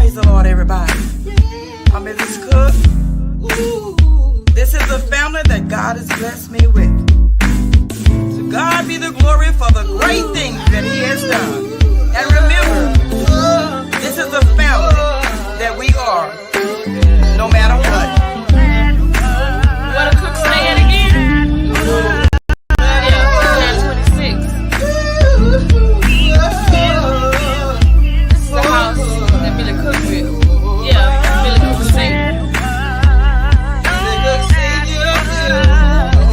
Praise the Lord, everybody. I'm Mrs. Cook. This is the family that God has blessed me with. To God be the glory for the great things that He has done. And remember, this is the family that we are, no matter what. What a Cook say it again? Yeah, 26. This is the house that Billy Cook with. Yeah, Billy Cook say it.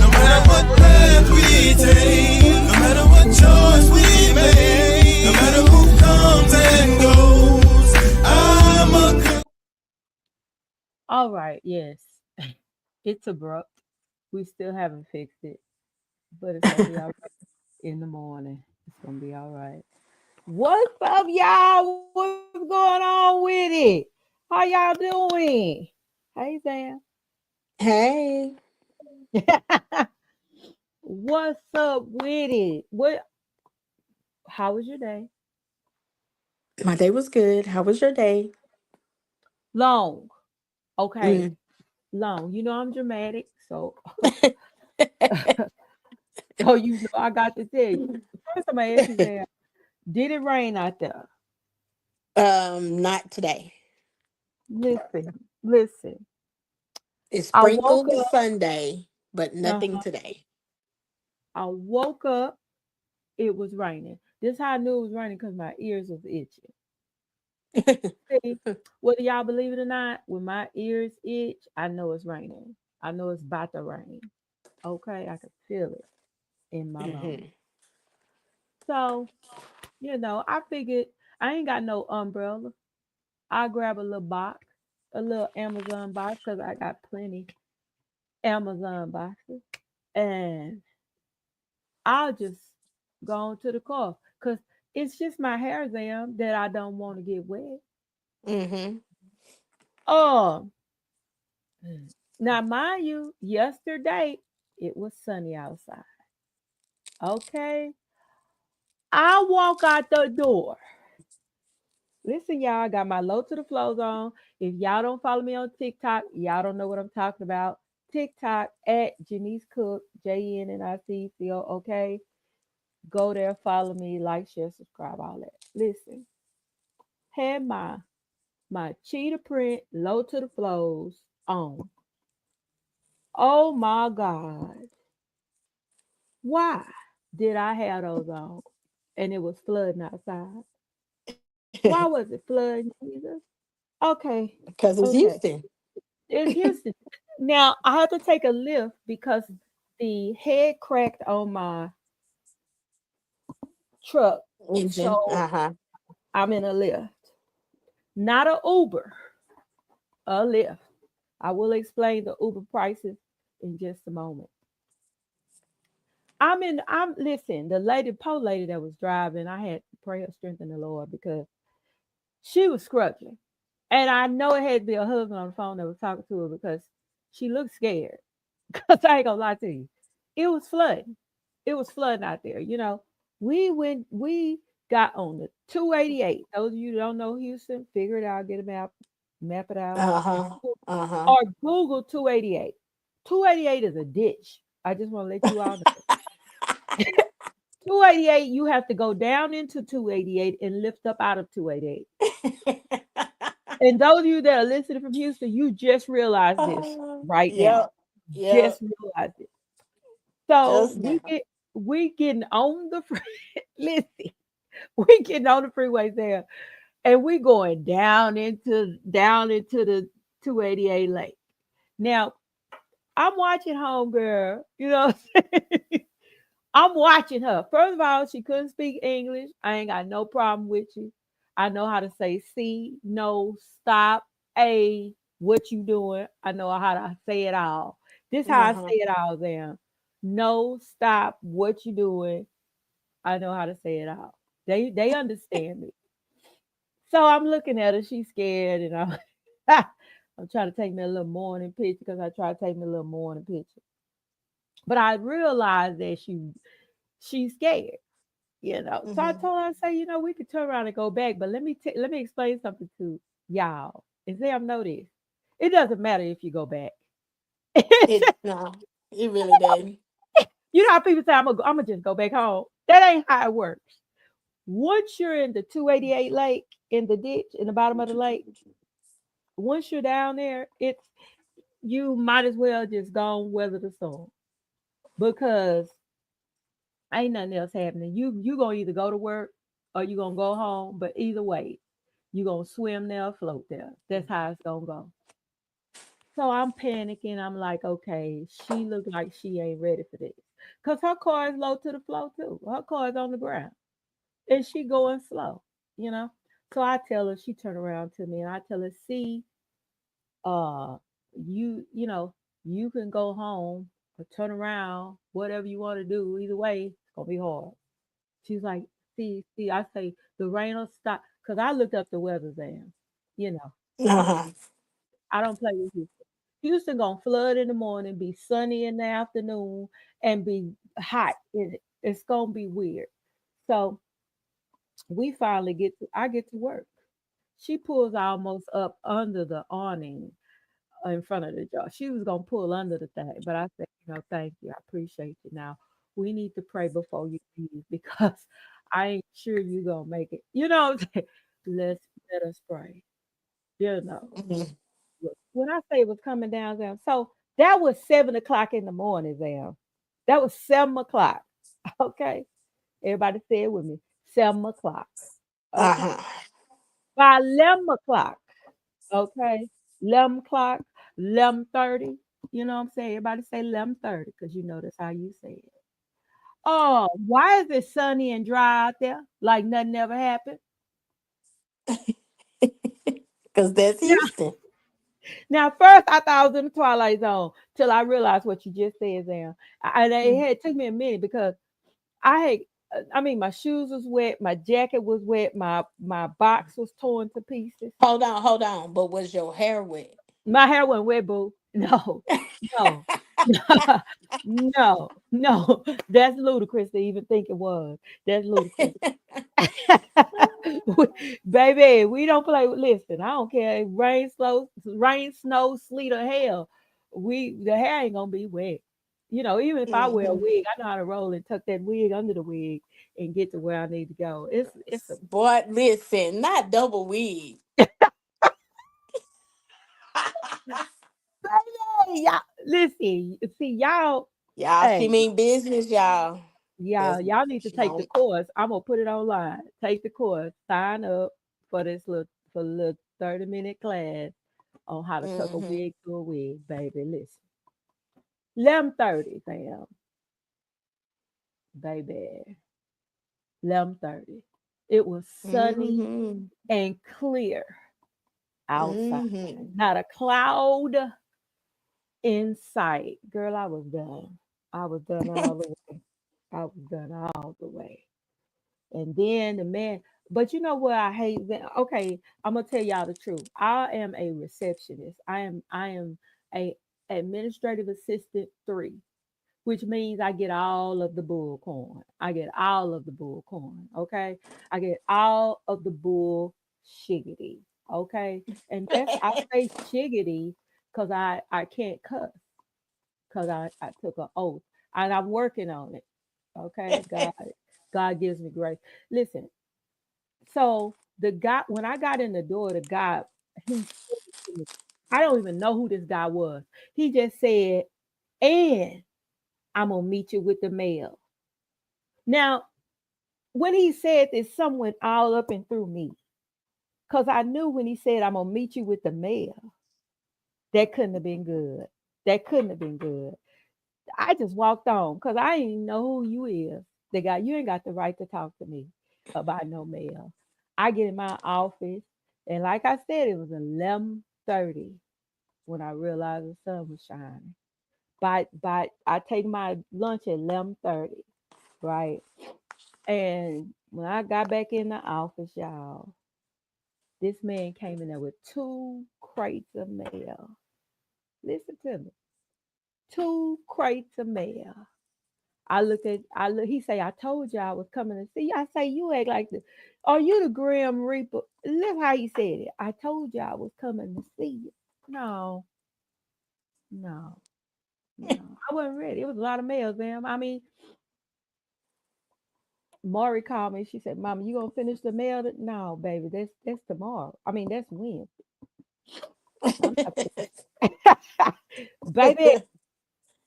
No matter what path we take, no matter what choice we make, no matter who comes and goes, I'm a. All right, yes. It's abrupt. We still haven't fixed it, but it's gonna be all right in the morning. It's gonna be all right. What's up, y'all? What's going on with it? How y'all doing? Hey, Sam. Hey, What's up with it? What? How was your day? my day was good. How was your day? Long. Okay, Mm. long. You know I'm dramatic, so so you know I got to tell you. First, I'm gonna ask you, Sam. Did it rain out there? Not today. Listen. It I woke sprinkled up. Sunday, but nothing Uh-huh. today. I woke up. It was raining. This how I knew it was raining because my ears was itching. See, whether y'all believe it or not, when my ears itch, I know it's raining. I know it's about to rain. Okay, I can feel it in my bones. Hmm. So, I figured I ain't got no umbrella. I grab a little box, a little Amazon box, because I got plenty Amazon boxes, and I'll just go on to the car because it's just my hair Zam that I don't want to get wet. Hmm. Um, now mind you, yesterday it was sunny outside. Okay, I walk out the door. Listen, y'all, I got my low to the flows on. If y'all don't follow me on TikTok, y'all don't know what I'm talking about. TikTok at Janice Cook, JNNICCO. Okay, go there, follow me, like, share, subscribe, all that. Listen, had my cheetah print low to the flows on. Oh my God. Why did I have those on? And it was flooding outside. Why was it flooding, Jesus? Okay. Because it's Okay. Houston. It's Houston. Now I had to take a lift because the head cracked on my truck. Engine. So Uh-huh. I'm in a lift. Not a Uber, a lift. I will explain the Uber prices in just a moment. I'm listen, the poor lady that was driving, I had to pray her strength in the Lord because she was scratching. And I know it had to be a husband on the phone that was talking to her because she looked scared. Because I ain't gonna lie to you. It was flooding. It was flooding out there. We got on the 288. Those of you that don't know Houston, figure it out, get a map it out. Uh-huh. Uh-huh. Or Google 288. 288 is a ditch. I just want to let you all know. 288, you have to go down into 288 and lift up out of 288. And those of you that are listening from Houston, you just realized this right now. Yep. Yep. Just realized it. So Just now. we getting on the listen, we getting on the freeway there, and we going down into the 288 lake. Now I'm watching homegirl, I'm watching her. First of all, she couldn't speak English. I ain't got no problem with you. I know how to say see, no, stop, a, what you doing. I know how to say it all. This how I say Uh-huh. it all, Them. No, stop, what you doing. I know how to say it all. They understand me. So I'm looking at her. She's scared, and I'm I'm trying to take me a little morning picture because I try to take me a little morning picture. But I realized that she's scared. So I Hmm. told her, I say, we could turn around and go back, but let me explain something to y'all. And Sam know this. It doesn't matter if you go back. It no, it really doesn't. You know how people say, I'm gonna just go back home. That ain't how it works. Once you're in the 288 lake, in the ditch, in the bottom of the lake, once you're down there, it's you might as well just go and weather the storm because ain't nothing else happening. You gonna either go to work or you gonna go home, but either way, you gonna swim there or float there. That's how it's gonna go. So I'm panicking. I'm like, okay, she look like she ain't ready for this. Cause her car is low to the floor too. Her car is on the ground. And she going slow, you know. So I tell her, she turn around to me and I tell her, see, uh, you know, you can go home or turn around, whatever you want to do. Either way, it's gonna be hard. She's like, see, I say the rain will stop because I looked up the weather there. You know, Uh-huh. I don't play with Houston. Houston gonna flood in the morning, be sunny in the afternoon, and be hot. It's gonna be weird. So we finally I get to work. She pulls almost up under the awning in front of the door. She was gonna pull under the thing, but I said, thank you, I appreciate you. Now we need to pray before you leave because I ain't sure you gonna make it. You know what I'm saying? Let us pray. You know. Mhm. Look, when I say it was coming down there, so that was 7 o'clock in the morning, Zam. That was 7 o'clock. Okay. Everybody say it with me. 7 o'clock. Okay. Uh-huh. By 11 o'clock. Okay. 11 o'clock, 11:30. You know what I'm saying? Everybody say 11:30 because you know that's how you say it. Oh, why is it sunny and dry out there? Like nothing ever happened? Because that's Now, Houston. now, first I thought I was in the twilight zone till I realized what you just said, Sam. And it took me a minute because I had, I mean, my shoes was wet, my jacket was wet, my box was torn to pieces. Hold on. But was your hair wet? My hair wasn't wet, boo. No, no, no. That's ludicrous to even think it was. That's ludicrous. Baby, we don't play with listen. I don't care if rain, snow, sleet, or hell. The hair ain't gonna be wet. Even if I wear a Hmm. wig, I know how to roll and tuck that wig under the wig and get to where I need to go. It's a Boy, listen, not double weed. baby, y'all listen. See y'all. Y'all, she Hey, mean business, y'all. yeah, That's y'all need to she take the don't. course. I'm gonna put it online. Take the course. Sign up for this little 30-minute class on how to tuck a Hmm. wig to a wig, baby. Listen. 11:30, fam, baby. 11:30. It was sunny Hmm. and clear outside. Hmm. Not a cloud in sight. Girl, I was done. I was done all the way. I was done all the way. And then the man, but you know what I hate? Okay, I'm gonna tell y'all the truth. I am a receptionist. I am a administrative assistant 3, which means I get all of the bull corn. I get all of the bull corn. Okay, I get all of the bull shiggity. Okay, and that's I say shiggity because I can't cuss because I took an oath and I'm working on it. Okay, God gives me grace. Listen, so the guy, when I got in the door, the guy, he said to me, I don't even know who this guy was. He just said, and I'm gonna meet you with the mail. Now, when he said this, something went all up and through me. Cause I knew when he said I'm gonna meet you with the mail, that couldn't have been good. That couldn't have been good. I just walked on because I didn't know who you is. The guy, you ain't got the right to talk to me about no mail. I get in my office, and like I said, it was 11:30 when I realized the sun was shining. By I take my lunch at 11:30, right? And when I got back in the office, y'all, this man came in there with 2 crates of mail. Listen to me, 2 crates of mail. I look, he say, I told you I was coming to see you. I say, you act like the, are you the Grim Reaper? Look how he said it. I told you I was coming to see you. No, no, no. I wasn't ready. It was a lot of mails, man. I mean, Maury called me. She said, Mama, you gonna finish the mail? No, baby, that's tomorrow. I mean, that's Wednesday. I'm not baby,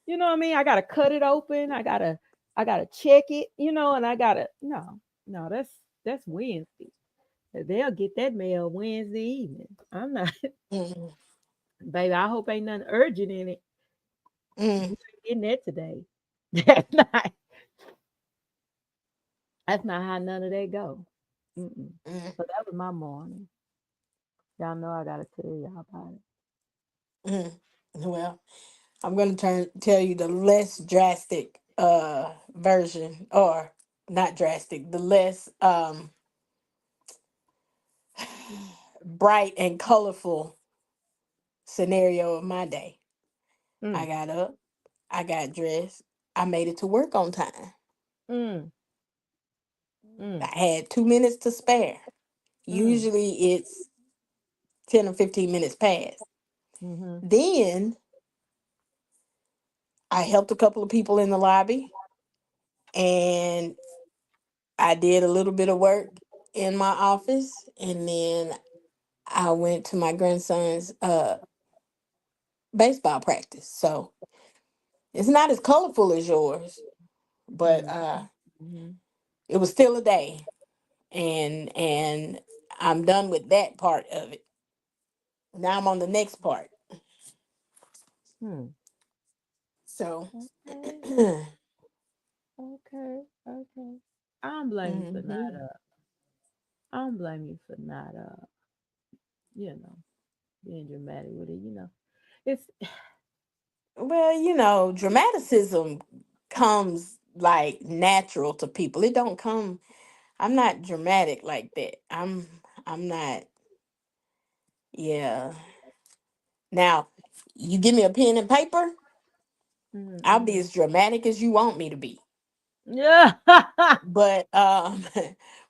you know what I mean? I gotta cut it open. I gotta check it, and I gotta no, that's Wednesday. They'll get that mail Wednesday evening. I'm not Mm, baby, I hope ain't nothing urgent in it. mm, You ain't getting that today. That's not that's not how none of that go. Mm-mm. mm, So that was my morning. Y'all know I gotta tell y'all about it. mm. Well, I'm gonna tell you the less drastic version, or not drastic, the less bright and colorful scenario of my day. I Mm, got up, I got dressed, I made it to work on time. mm, mm, I had 2 minutes to spare. mm, Usually it's 10 or 15 minutes past. mm-hmm, Then I helped a couple of people in the lobby, and I did a little bit of work in my office, and then I went to my grandson's baseball practice. So it's not as colorful as yours, but mm, mm-hmm. it was still a day, and I'm done with that part of it. Now I'm on the next part. Hmm. So Okay, mhm. okay, okay. I don't blame you for not I don't blame you for not you know, being dramatic with it, It's Well, dramaticism comes like natural to people. It don't come. I'm not dramatic like that. I'm not. Yeah. Now, you give me a pen and paper, I'll be mm-hmm. as dramatic as you want me to be. Yeah. But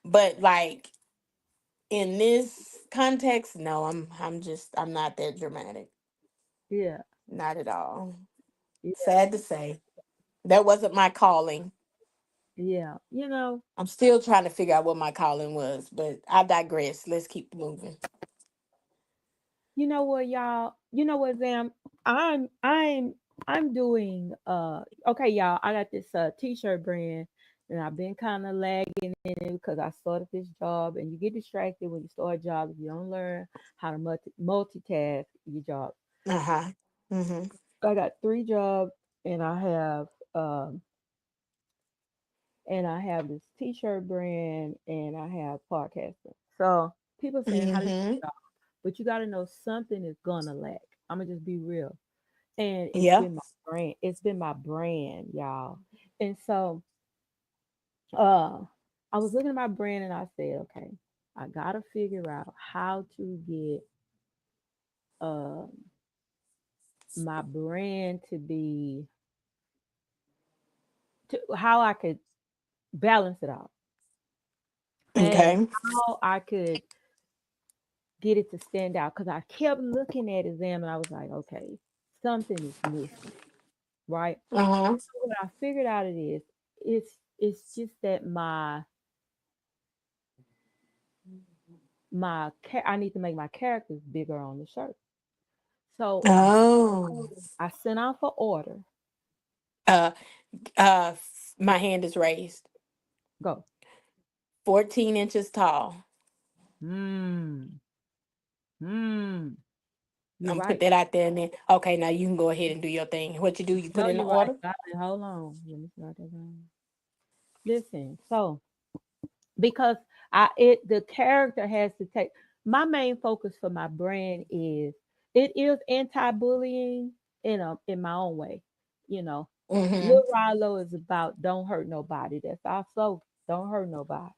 but like in this context, no, I'm not that dramatic. Yeah. Not at all. Yeah. Sad to say. That wasn't my calling. Yeah. I'm still trying to figure out what my calling was, but I digress. Let's keep moving. You know what, y'all? You know what, Zam? I'm I'm I'm doing okay, y'all. I got this t-shirt brand and I've been kind of lagging in it because I started this job and you get distracted when you start a job if you don't learn how to multitask your job. Uh-huh. Mm-hmm. I got three jobs and um I have this t-shirt brand and I have podcasting. So people saying how to do Mm-hmm. it, but you got to know something is gonna lack. I'm gonna just be real, and it's Yeah. been my brand. It's been my brand, y'all. And so, uh, I was looking at my brand and I said, okay, I gotta figure out how to get um my brand to be how I could balance it out and Okay. how I could get it to stand out because I kept looking at exam and I was like, okay, something is missing, right? Uh-huh. What I figured out it's just that I need to make my characters bigger on the shirt. So Oh. I sent out for order. Uh my hand is raised. Go. 14 inches tall. Hmm. Hmm. You're I'm put right. that out there, and then okay, now you can go ahead and do your thing. What you do, you put No, in the you're right. order. Hold on. Let me start that down. Listen. So because the character has to take my main focus for my brand is it is anti-bullying in my own way, you know. Mm-hmm. Lil Rilo is about don't hurt nobody. That's our slogan. Don't hurt nobody.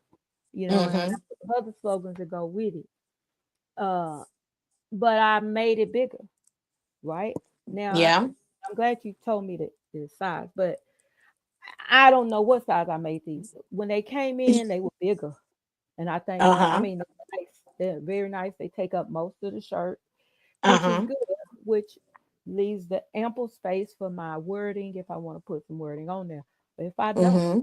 And I Mm-hmm. got other slogans that go with it. Uh, but I made it bigger, right? Now Yeah. I'm glad you told me the size, but I don't know what size I made these. When they came in, they were bigger. And I thank God. I Uh-huh. mean, they're nice. They're very nice. They take up most of the shirt, which is Uh-huh. good, which leaves the ample space for my wording if I want to put some wording on there. But if I don't, Mm-hmm.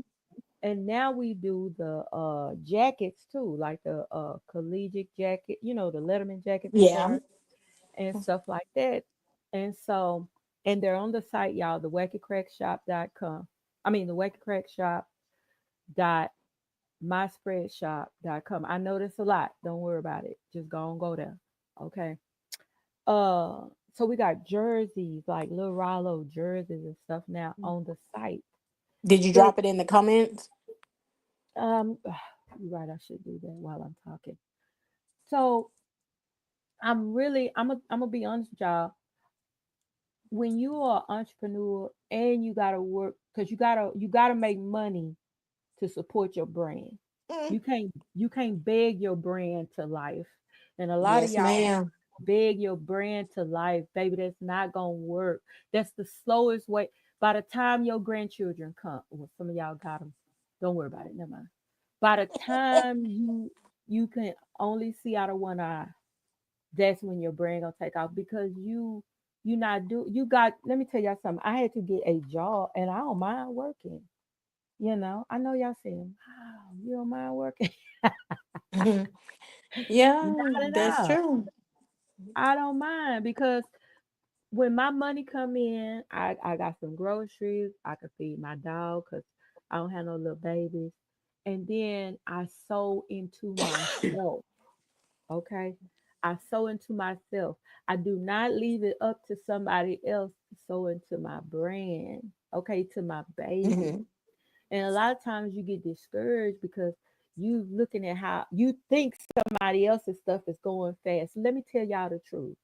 and now we do the jackets too, like the collegiate jacket, the Letterman jacket they Yeah. wear and stuff like that. And so, and they're on the site, y'all, the wackycrackshop.com. I mean, the wackycrackshop dot myspreadshop.com. I know this a lot. Don't worry about it. Just go there. Okay. Uh so we got jerseys, like little Rollo jerseys and stuff now on the site. Did you Which drop it in the comments? you're right, I should do that while I'm talking. So I'm gonna be honest with y'all. When you are an entrepreneur and you gotta work, because you gotta make money to support your brand. Mm. You can't beg your brand to life. And a lot of Yes, y'all ma'am. beg your brand to life, baby. That's not gonna work. That's the slowest way. By the time your grandchildren come, well, some of y'all got them. Don't worry about it. Never mind. By the time you can only see out of one eye, that's when your brand gonna take off because you not do you got. Let me tell y'all something. I had to get a job, and I don't mind working. I know y'all saying, wow, you don't mind working. Mhm. Yeah, Not at that's all. true. I don't mind because when my money come in, I got some groceries. I can feed my dog because I don't have no little babies. And then I sow into myself. Okay. I sow into myself. I do not leave it up to somebody else to sow into my brand. Okay, to my baby. Hmm. And a lot of times you get discouraged because you looking at how you think somebody else's stuff is going fast. Let me tell y'all the truth.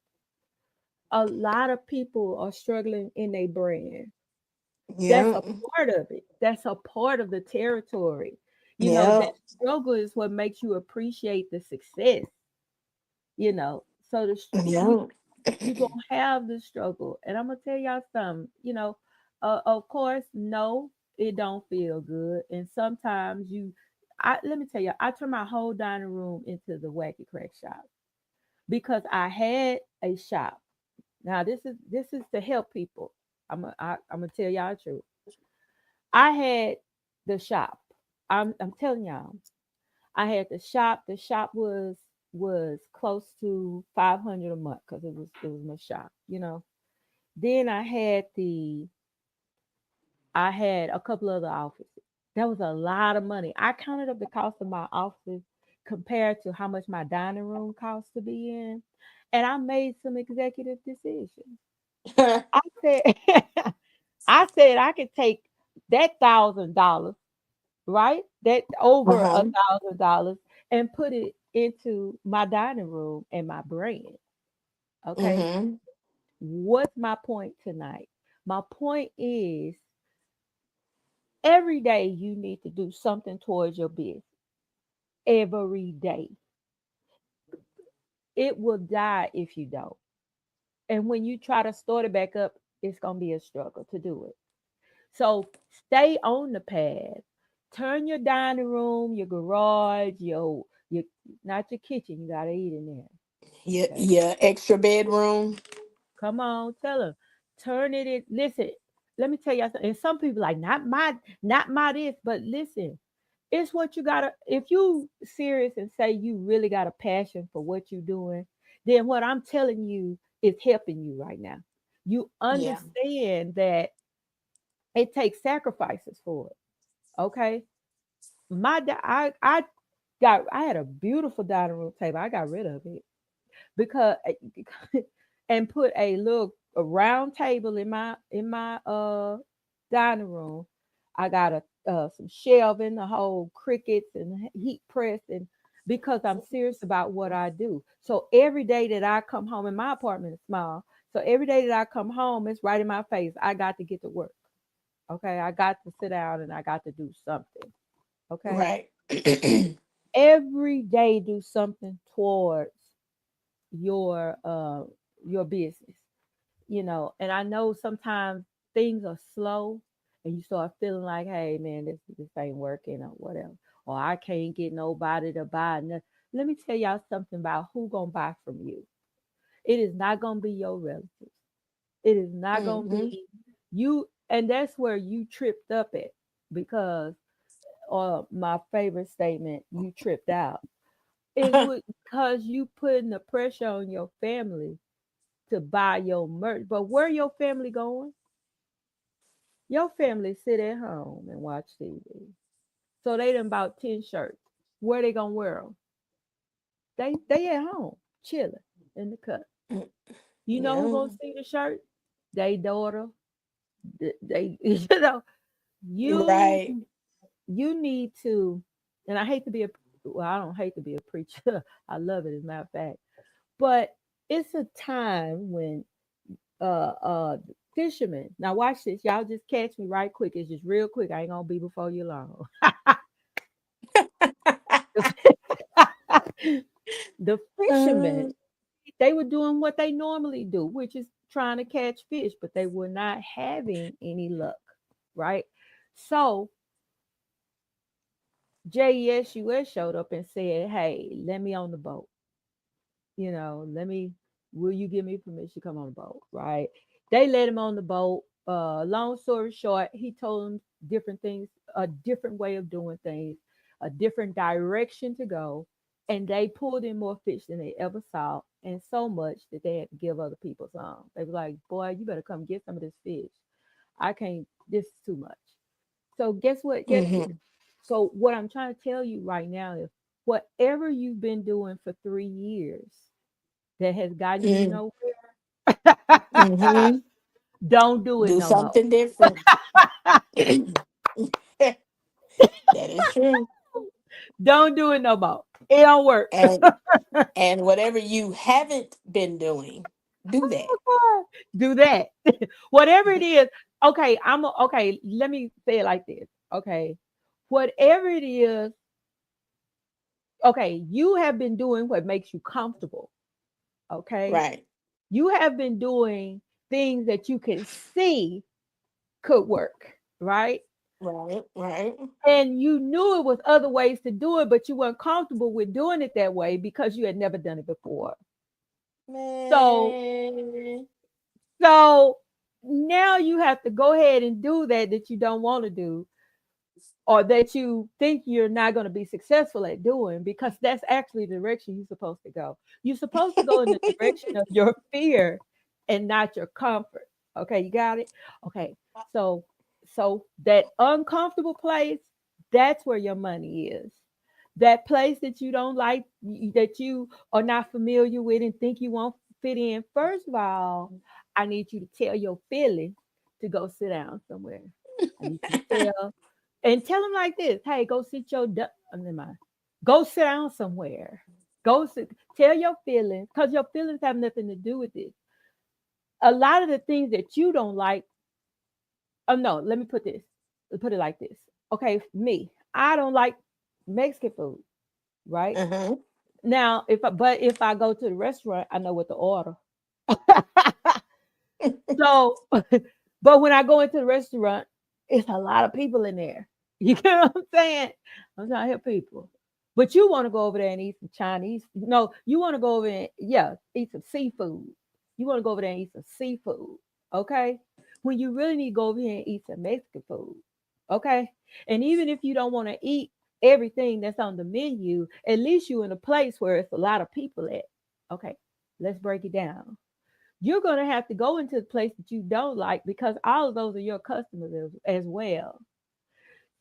A lot of people are struggling in their brand. That's Yeah. a part of it. That's a part of the territory. Yeah. That struggle is what makes you appreciate the success, you know. So Yeah. you gonna have the struggle. And I'm gonna tell y'all something, of course, no, it don't feel good. And sometimes let me tell you, I turned my whole dining room into the wacky crack shop because I had a shop. Now this is to help people. I'm gonna tell y'all the truth. I had the shop. I'm telling y'all, I had the shop. The shop was close to 500 a month because it was my shop. Then I had a couple other offices. That was a lot of money. I counted up the cost of my offices compared to how much my dining room cost to be in, and I made some executive decisions. I said, I could take that $1,000, right? That over a Uh-huh. $1,000 and put it into my dining room and my brand. Okay. Hmm. What's my point tonight? My point is every day you need to do something towards your business. Every day. It will die if you don't. And when you try to start it back up, it's going to be a struggle to do it. So stay on the path. Turn your dining room, your garage, your not your kitchen. You gotta eat in there. Yeah, Okay. yeah, extra bedroom. Come on, tell them. Turn it in. Listen, let me tell you something. And some people like not my this, but listen, it's what you gotta. If you serious and say you really got a passion for what you're doing, then what I'm telling you is helping you right now. You Yeah. understand that it takes sacrifices for it. Okay. I had a beautiful dining room table. I got rid of it because and put a round table in my dining room. I got some shelving, the whole crickets and heat press, and because I'm serious about what I do. So every day that I come home, and my apartment is small, so every day that I come home, it's right in my face. I got to get to work. Okay, I got to sit down and I got to do something. Okay, Right. every day do something towards your business. And I know sometimes things are slow, and you start feeling like, hey man, this ain't working or whatever, or I can't get nobody to buy nothing. Let me tell y'all something about who gonna buy from you. It is not gonna be your relatives. It is not gonna Mm-hmm. be you, and that's where you tripped up at because my favorite statement, you tripped out. Is because you putting the pressure on your family to buy your merch. But where your family going? Your family sit at home and watch TV. So they done bought 10 shirts. Where they gonna wear them? They at home, chilling in the cut. You know who Yeah. gonna see the shirt? They daughter. They you know, you Right. you need to, and I hate to be a, well, I don't hate to be a preacher. I love it as a matter of fact. But it's a time when fishermen, now watch this, y'all just catch me right quick. It's just real quick. I ain't gonna be before you long. The fishermen, Uh, they were doing what they normally do, which is trying to catch fish, but they were not having any luck, right? So JESUS showed up and said, hey, let me on the boat. Let me, will you give me permission to come on the boat? Right. They let him on the boat. Long story short, he told them different things, a different way of doing things, a different direction to go. And they pulled in more fish than they ever saw. And so much that they had to give other people some. They were like, boy, you better come get some of this fish. I can't, this is too much. So guess what? mhm. So what I'm trying to tell you right now is whatever you've been doing for 3 years that has gotten you Mm, nowhere, mhm. don't do it Do no more. something different. That is true. Don't do it no more. It don't work. And whatever you haven't been doing, do that. Do that. Whatever it is. Okay, okay. Let me say it like this. Okay, whatever it is. Okay, you have been doing what makes you comfortable. Okay, Right. you have been doing things that you can see could work, right? Right. Right. And you knew it was other ways to do it, but you weren't comfortable with doing it that way because you had never done it before. So, Man. so now you have to go ahead and do that you don't want to do, or that you think you're not going to be successful at doing, because that's actually the direction you're supposed to go. You're supposed to go in the direction of your fear and not your comfort. Okay, you got it? Okay. So that uncomfortable place, that's where your money is. That place that you don't like, that you are not familiar with and think you won't fit in. First of all, I need you to tell your feelings to go sit down somewhere. I need you to tell them like this: hey, go sit your never mind. Go sit down somewhere. Go sit, tell your feelings, because your feelings have nothing to do with this. A lot of the things that you don't like, oh no, let me put it like this. Okay, me, I don't like Mexican food, right? Uh-huh. Now, if I go to the restaurant, I know what to order. So, but when I go into the restaurant, it's a lot of people in there. You get what I'm saying? I'm trying to help people. But you want to go over there and eat some Chinese. No, you want to go over and, yeah, eat some seafood. You want to go over there and eat some seafood. Okay. When you really need to go over here and eat some Mexican food. Okay. And even if you don't want to eat everything that's on the menu, at least you in a place where it's a lot of people at. Okay. Let's break it down. You're going to have to go into the place that you don't like, because all of those are your customers as well.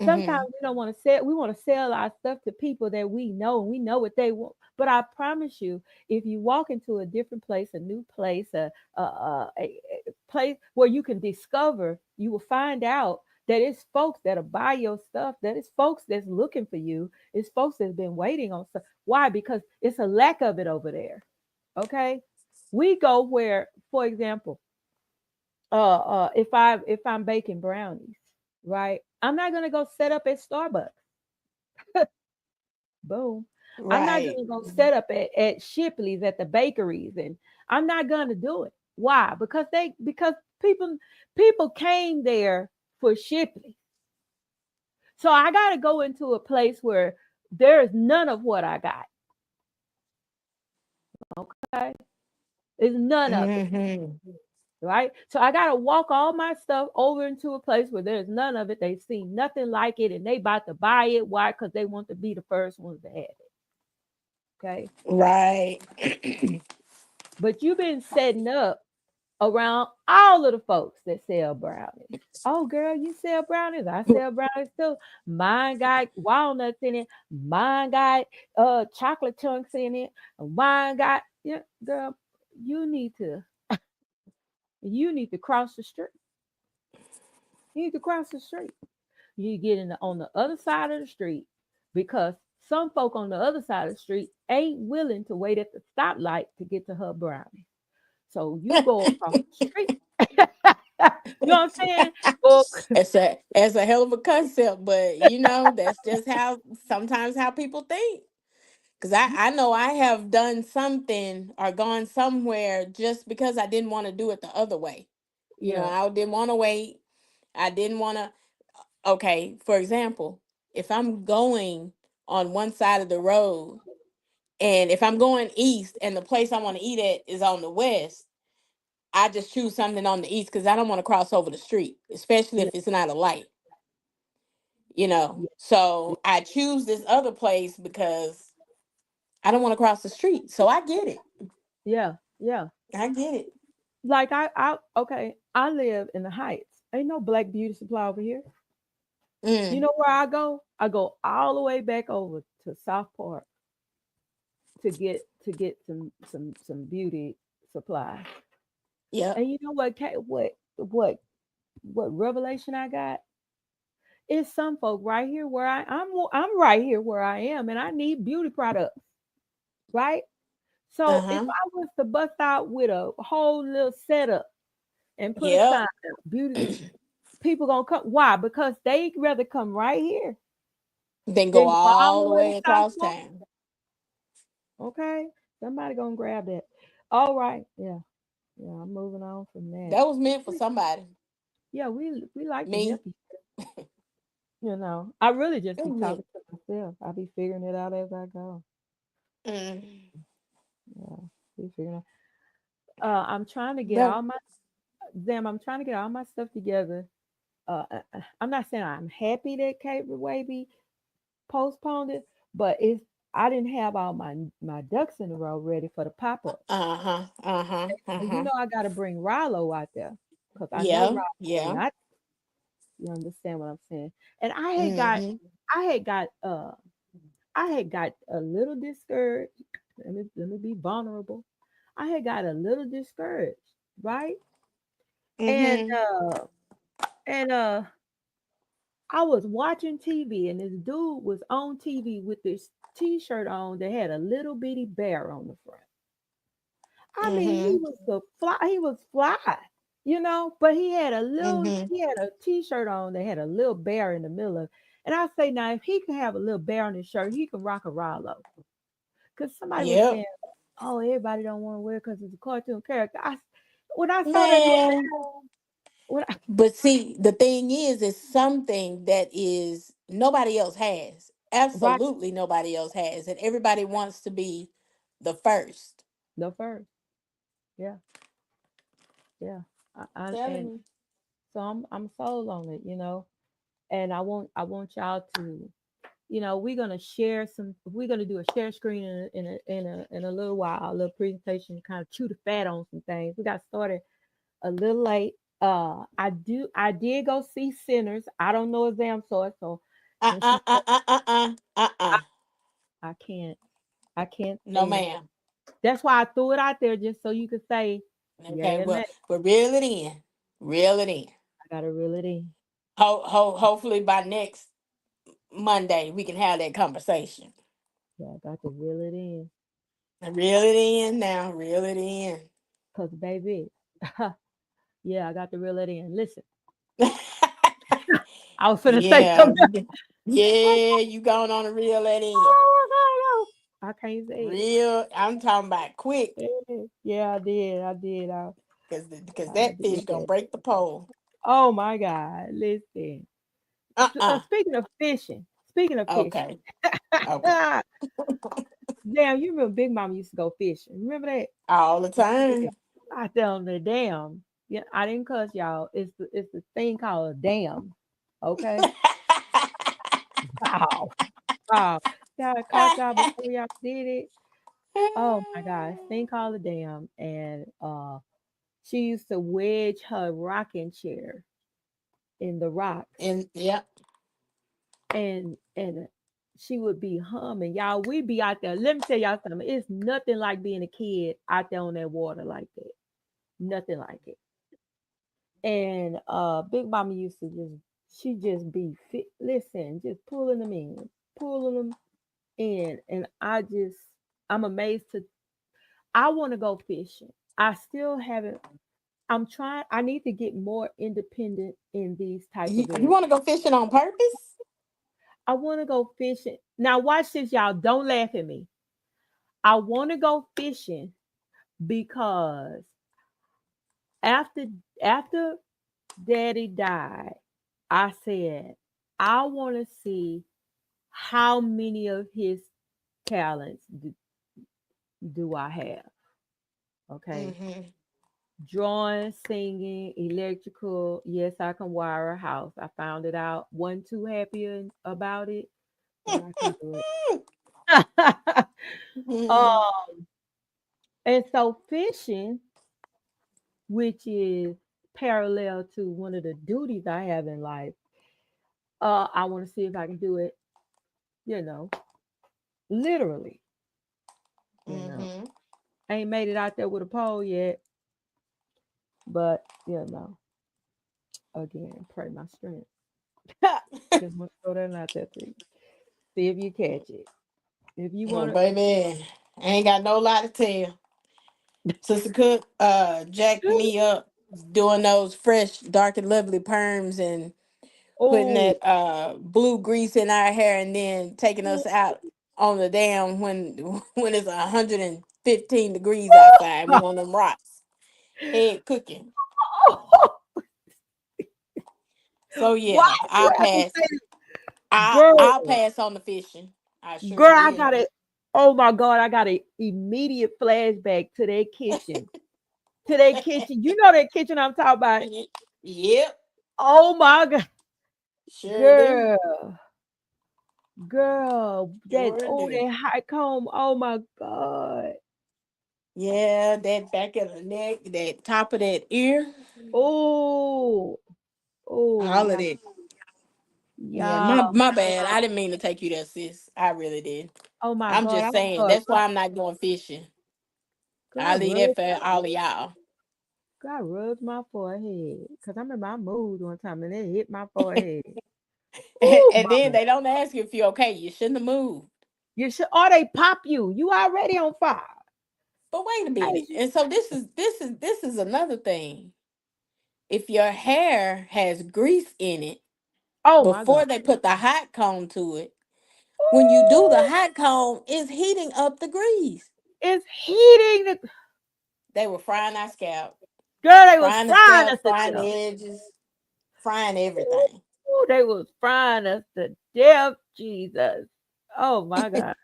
Sometimes Mhm. we don't want to sell, we want to sell our stuff to people that we know, and we know what they want. But I promise you, if you walk into a different place, a new place, a place where you can discover, you will find out that it's folks that'll buy your stuff, that it's folks that's looking for you, it's folks that's been waiting on stuff. Why? Because it's a lack of it over there. Okay. We go where, for example, if I'm baking brownies, right? I'm not gonna go set up at Starbucks. Boom. I'm not Right. gonna go set up at Shipley's, at the bakeries, and I'm not gonna do it. Why? Because people came there for Shipley. So I got to go into a place where there is none of what I got. Okay. There's none of it. Mm-hmm. Right. So I got to walk all my stuff over into a place where there's none of it. They've seen nothing like it and they about to buy it. Why? Because they want to be the first ones to have it. Okay. Right. But you've been setting up around all of the folks that sell brownies. Oh, girl, you sell brownies? I sell brownies too. Mine got walnuts in it. Mine got chocolate chunks in it. Mine got yeah, girl. You need to you need to cross the street. You need to cross the street. You get in on the other side of the street because some folk on the other side of the street ain't willing to wait at the stoplight to get to her brownie. So you go across the street. You know what I'm saying? Go, It's a hell of a concept, but you know, that's just how sometimes how people think. Because I know I have done something or gone somewhere just because I didn't want to do it the other way. You know, yeah, I didn't want to wait. I didn't want to. Okay, for example, if I'm going on one side of the road and if I'm going east and the place I want to eat at is on the west, I just choose something on the east because I don't want to cross over the street, especially yeah, if it's not a light, you know. yeah, So I choose this other place because I don't want to cross the street. So I get it. yeah, yeah. I get it. Like okay, I live in the Heights. Ain't no Black Beauty Supply over here. You Mm, know where I go? I go all the way back over to South Park to get some beauty supplies. yep. And you know what revelation I got? It's some folk right here where I'm right here where I am, and I need beauty products, right? Uh So if huh. I was to bust out with a whole little setup and put a sign Yep. up, beauty people gonna come. Why? Because they rather come right here Then go than go all all the the way to way South across Park. town. Okay, somebody gonna grab that. All right, yeah, yeah. I'm moving on from that. That was meant for somebody. Yeah, we like the Me. hippie. I really just It be was meant. talking to myself. I be figuring it out as I go. Mm, Yeah, be figuring out. I'm trying to get that. all my I'm trying to get all my stuff together. I'm not saying I'm happy that Kate Wavy postponed it, but it's I didn't have all my ducks in a row ready for the pop up. Uh huh. Uh huh. Uh And you huh. know I got to bring Rallo out there because I know Yeah. Rallo will Yeah. not. You understand what I'm saying? And Mm-hmm. I had got, I had got a little discouraged. Let me be vulnerable. I had got a little discouraged, right? And Mm-hmm. I was watching TV, and this dude was on TV with this T-shirt on that had a little bitty bear on the front. I mean, he Mm-hmm. was he was fly, but Mm-hmm. he had a T-shirt on that had a little bear in the middle of. And I say now, if he can have a little bear on his shirt, he can rock a Rollo. Because somebody was Yep. saying, "Oh, everybody don't want to wear because it's a cartoon character." When I saw that little Man. bear, when I, But see, the thing is, it's something that is nobody else has. right, Absolutely nobody else has. And everybody wants to be the first. no first, yeah, yeah, Telling and you. so I'm sold on it, and I want y'all to. We're gonna do a share screen in a little while, a little presentation, kind of chew the fat on some things. We got started a little late. I did go see Sinners. I don't know a damn source, so since you said I, I can't I can't No, stand. ma'am. That's why I threw it out there just so you could say Okay, yay or nay. but reel it in. Reel it in. I gotta reel it in. Hopefully by next Monday we can have that conversation. Yeah, I got to reel it in. Reel it in now. Reel it in. Cause baby, yeah, I got to reel it in. Listen, I was finna say Yeah. something. Yeah, you going on a reel that in. Oh, I can't say Real, I'm talking about quick, it. Yeah, I did. I did. because I that fish did gonna that. break the pole. Oh my God. Listen. Uh-uh. Speaking of fishing. Speaking of fishing. Okay. Okay. Damn, you remember Big Mama used to go fishing. Remember that? All the Yeah. time. I tell them the dam. Yeah, I didn't cuss y'all. It's the thing called a dam. Okay? Wow. Wow. Y'all caught y'all before y'all did it. Oh my God. Thing called a dam. And she used to wedge her rocking chair in the rocks. And yeah. And she would be humming. Y'all, we be out there. Let me tell y'all something. It's nothing like being a kid out there on that water like that. Nothing like it. And Big Mama used to she just be fit, listen, just pulling them in, pulling them in. And I'm amazed to I want to go fishing. I still haven't I'm trying I need to get more independent in these type of You areas. want to go fishing on purpose? I want to go fishing. Now watch this, y'all. Don't laugh at me. I want to go fishing because after after Daddy died, I said I want to see how many of his talents do I have. Okay, Mm-hmm. drawing, singing, electrical. Yes, I can wire a house. I found it out. Wasn't too happy about it, but I can do it. um, and so fishing, which is parallel to one of the duties I have in life. I want to see if I can do it, you know, literally, you know. Mm-hmm. I ain't made it out there with a pole yet, but again, pray my strength. Just want to throw that out there to you. See if you catch it. If you Well, want baby, I ain't got no lie to tell. Sister Cook jacked to, me up doing those fresh, dark and lovely perms and putting oh, that blue grease in our hair and then taking us out on the dam when when it's 115 degrees outside. We on them rocks. Head cooking. So why yeah, you I'll have to pass. say, I'll girl, pass on the fishing. I sure girl? I will. got it. Oh my God, I got an immediate flashback to that kitchen. To that kitchen. You know that kitchen I'm talking about. Yep, Oh my God. sure do. Girl, girl, Sure do. that high comb. Oh my God. Yeah, that back of the neck, that top of that ear, Oh, oh, all of yeah, that. Yeah, yeah. my bad. I didn't mean to take you there, sis. I really did. Oh my I'm God, just I'm saying sorry. that's why I'm not going fishing. I God leave rub, that for all of y'all. God rubs my forehead. Cause I'm in my mood one time and it hit my forehead. Oh And then mama. they don't ask you if you're okay. You shouldn't have moved. You should or they pop you. You already on fire. But wait a As minute. you- And so this is another thing. If your hair has grease in it Oh my God. before they put the hot comb to it, when you do the Ooh, hot comb, it's heating up the grease. it's heating the They were frying our scalp, girl, they was frying the frying scalp, us to frying death. the edges, frying Ooh, everything. they was frying us to death, Jesus. Oh my God.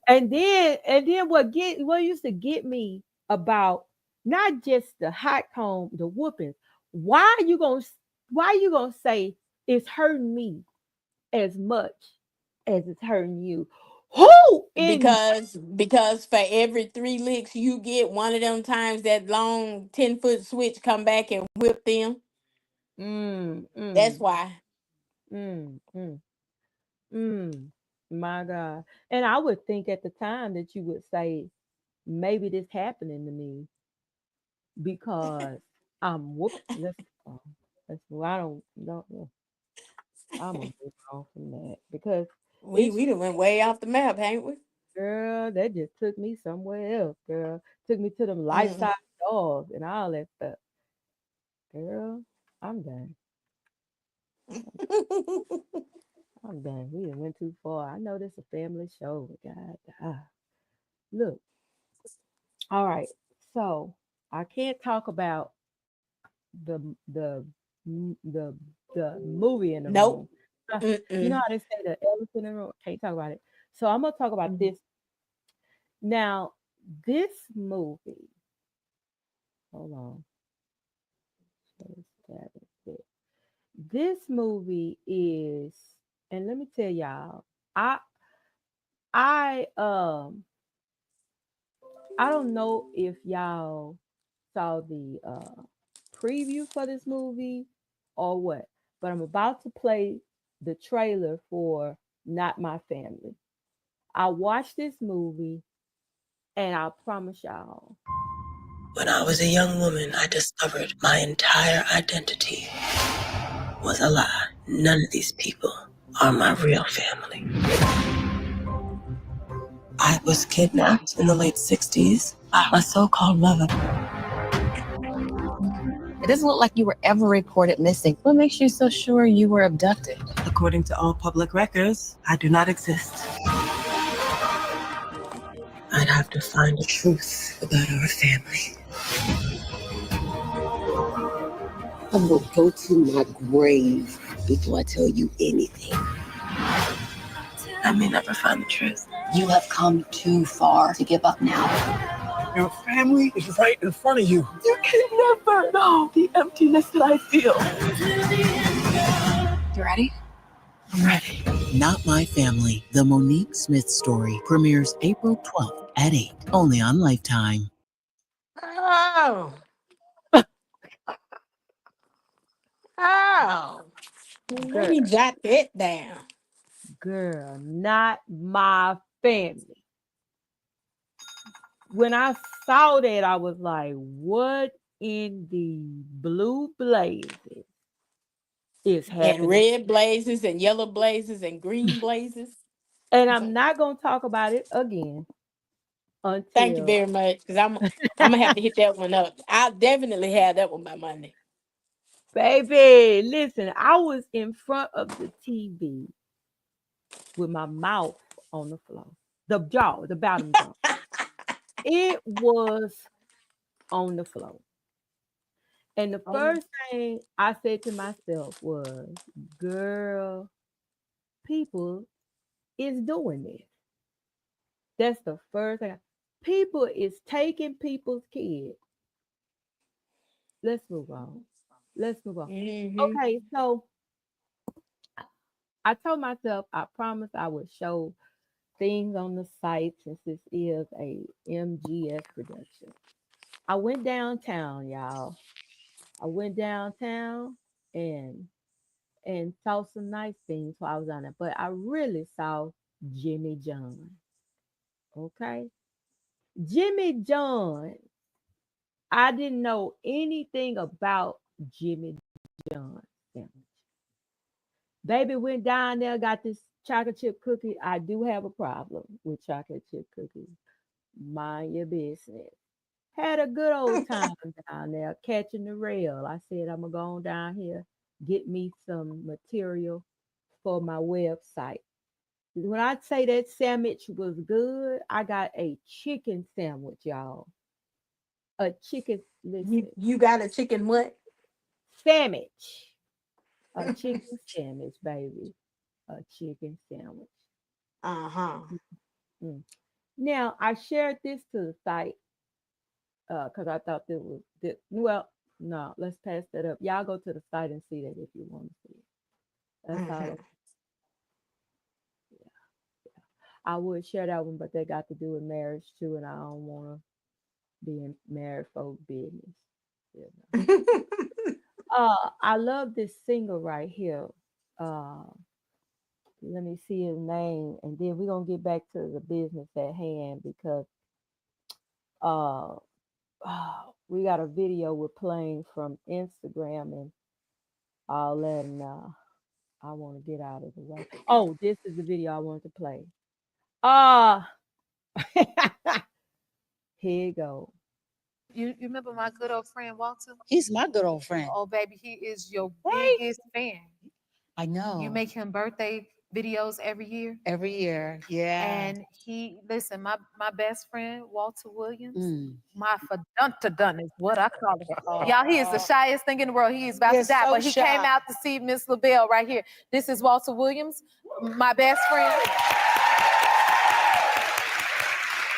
And then what used to get me about not just the hot comb, the whoopings. Why you gonna why you gonna say it's hurting me as much as it's hurting you? Who in Because for every 3 licks you get, one of them times that long 10-foot switch come back and whip them. mm, That's mm, why. mm, mm, mm, my God. And I would think at the time that you would say, maybe this happening to me because I'm whoop. Let's. Well, I don't know. I'm gonna move on from that because We it's we done went way off the map, ain't we? girl that just took me somewhere else. Girl took me to them life Mm. size dogs and all that stuff. Girl, I'm done. I'm done. We done went too far. I know this a family show, but God, look. All right, so I can't talk about the the the the movie in the Nope. room. You know Mm-mm. how they say the elephant in the room? Can't talk about it. So I'm gonna talk about this now. This movie. Hold on. So that is it. This movie is, and let me tell y'all, I I um I don't know if y'all saw the preview for this movie or what, but I'm about to play the trailer for Not My Family. I watched this movie and I promise y'all. When I was a young woman, I discovered my entire identity was a lie. None of these people are my real family. I was kidnapped in the late 60s by my so-called lover. It doesn't look like you were ever reported missing. What makes you so sure you were abducted? According to all public records, I do not exist. I'd have to find the truth about our family. I will go to my grave before I tell you anything. I may never find the truth. You have come too far to give up now. Your family is right in front of you. You can never know the emptiness that I feel. You ready? I'm ready. Not My Family, the Monique Smith story, premieres April 12th at 8, only on Lifetime. Oh, oh. Let Girl, me jot that down. girl, Not My Family. When I saw that, I was like, what in the blue blazes is And happening? red blazes and yellow blazes and green blazes. And I'm not going to talk about it again Thank you until, very much. Because I'm gonna have to hit that one up. I'll definitely have that one by Monday. baby, listen, I was in front of the TV with my mouth on the floor, the bottom jaw. It was on the floor. And the Oh, first thing I said to myself was, girl, people is doing this. That's the first thing. People is taking people's kids. Let's move on. Let's move on. mm-hmm. Okay, so I told myself I promised I would show things on the site since this is a MGS production. I went downtown, y'all. I went downtown and saw some nice things while I was on there. But I really saw Jimmy John. Okay. Jimmy John. I didn't know anything about Jimmy John sandwich. Baby went down there, got this chocolate chip cookie. I do have a problem with chocolate chip cookies. Mind your business. Had a good old time down there catching the rail. I said, I'm going to go on down here, get me some material for my website. When I say that sandwich was good, I got a chicken sandwich, y'all. A chicken, listen, You got a chicken what? sandwich. A chicken sandwich, baby. A chicken sandwich. Uh-huh. Mm. Now, I shared this to the site because I thought that was, well, no, let's pass that up. Y'all go to the site and see that if you want to see it. That's all. Mm-hmm. I would share that one, but they got to do with marriage too, and I don't want to be in married folk business. You know. I love this singer right here. Uh, let me see his name, and then we're gonna get back to the business at hand because uh, we got a video we're playing from Instagram and all that, and I want to get out of the way. Oh, this is the video I wanted to play. Uh here you go. You remember my good old friend Walter? He's my good old friend. Oh, baby, he is your Right? biggest fan. I You know. make him birthday videos every year. Every year, yeah. And listen, my best friend, Walter Williams, Mm. my fadunta is what I call him. Y'all, he is the shyest thing in the world. He is about He to is die, so but he shy. came out to see Miss LaBelle right here. This is Walter Williams, my best friend.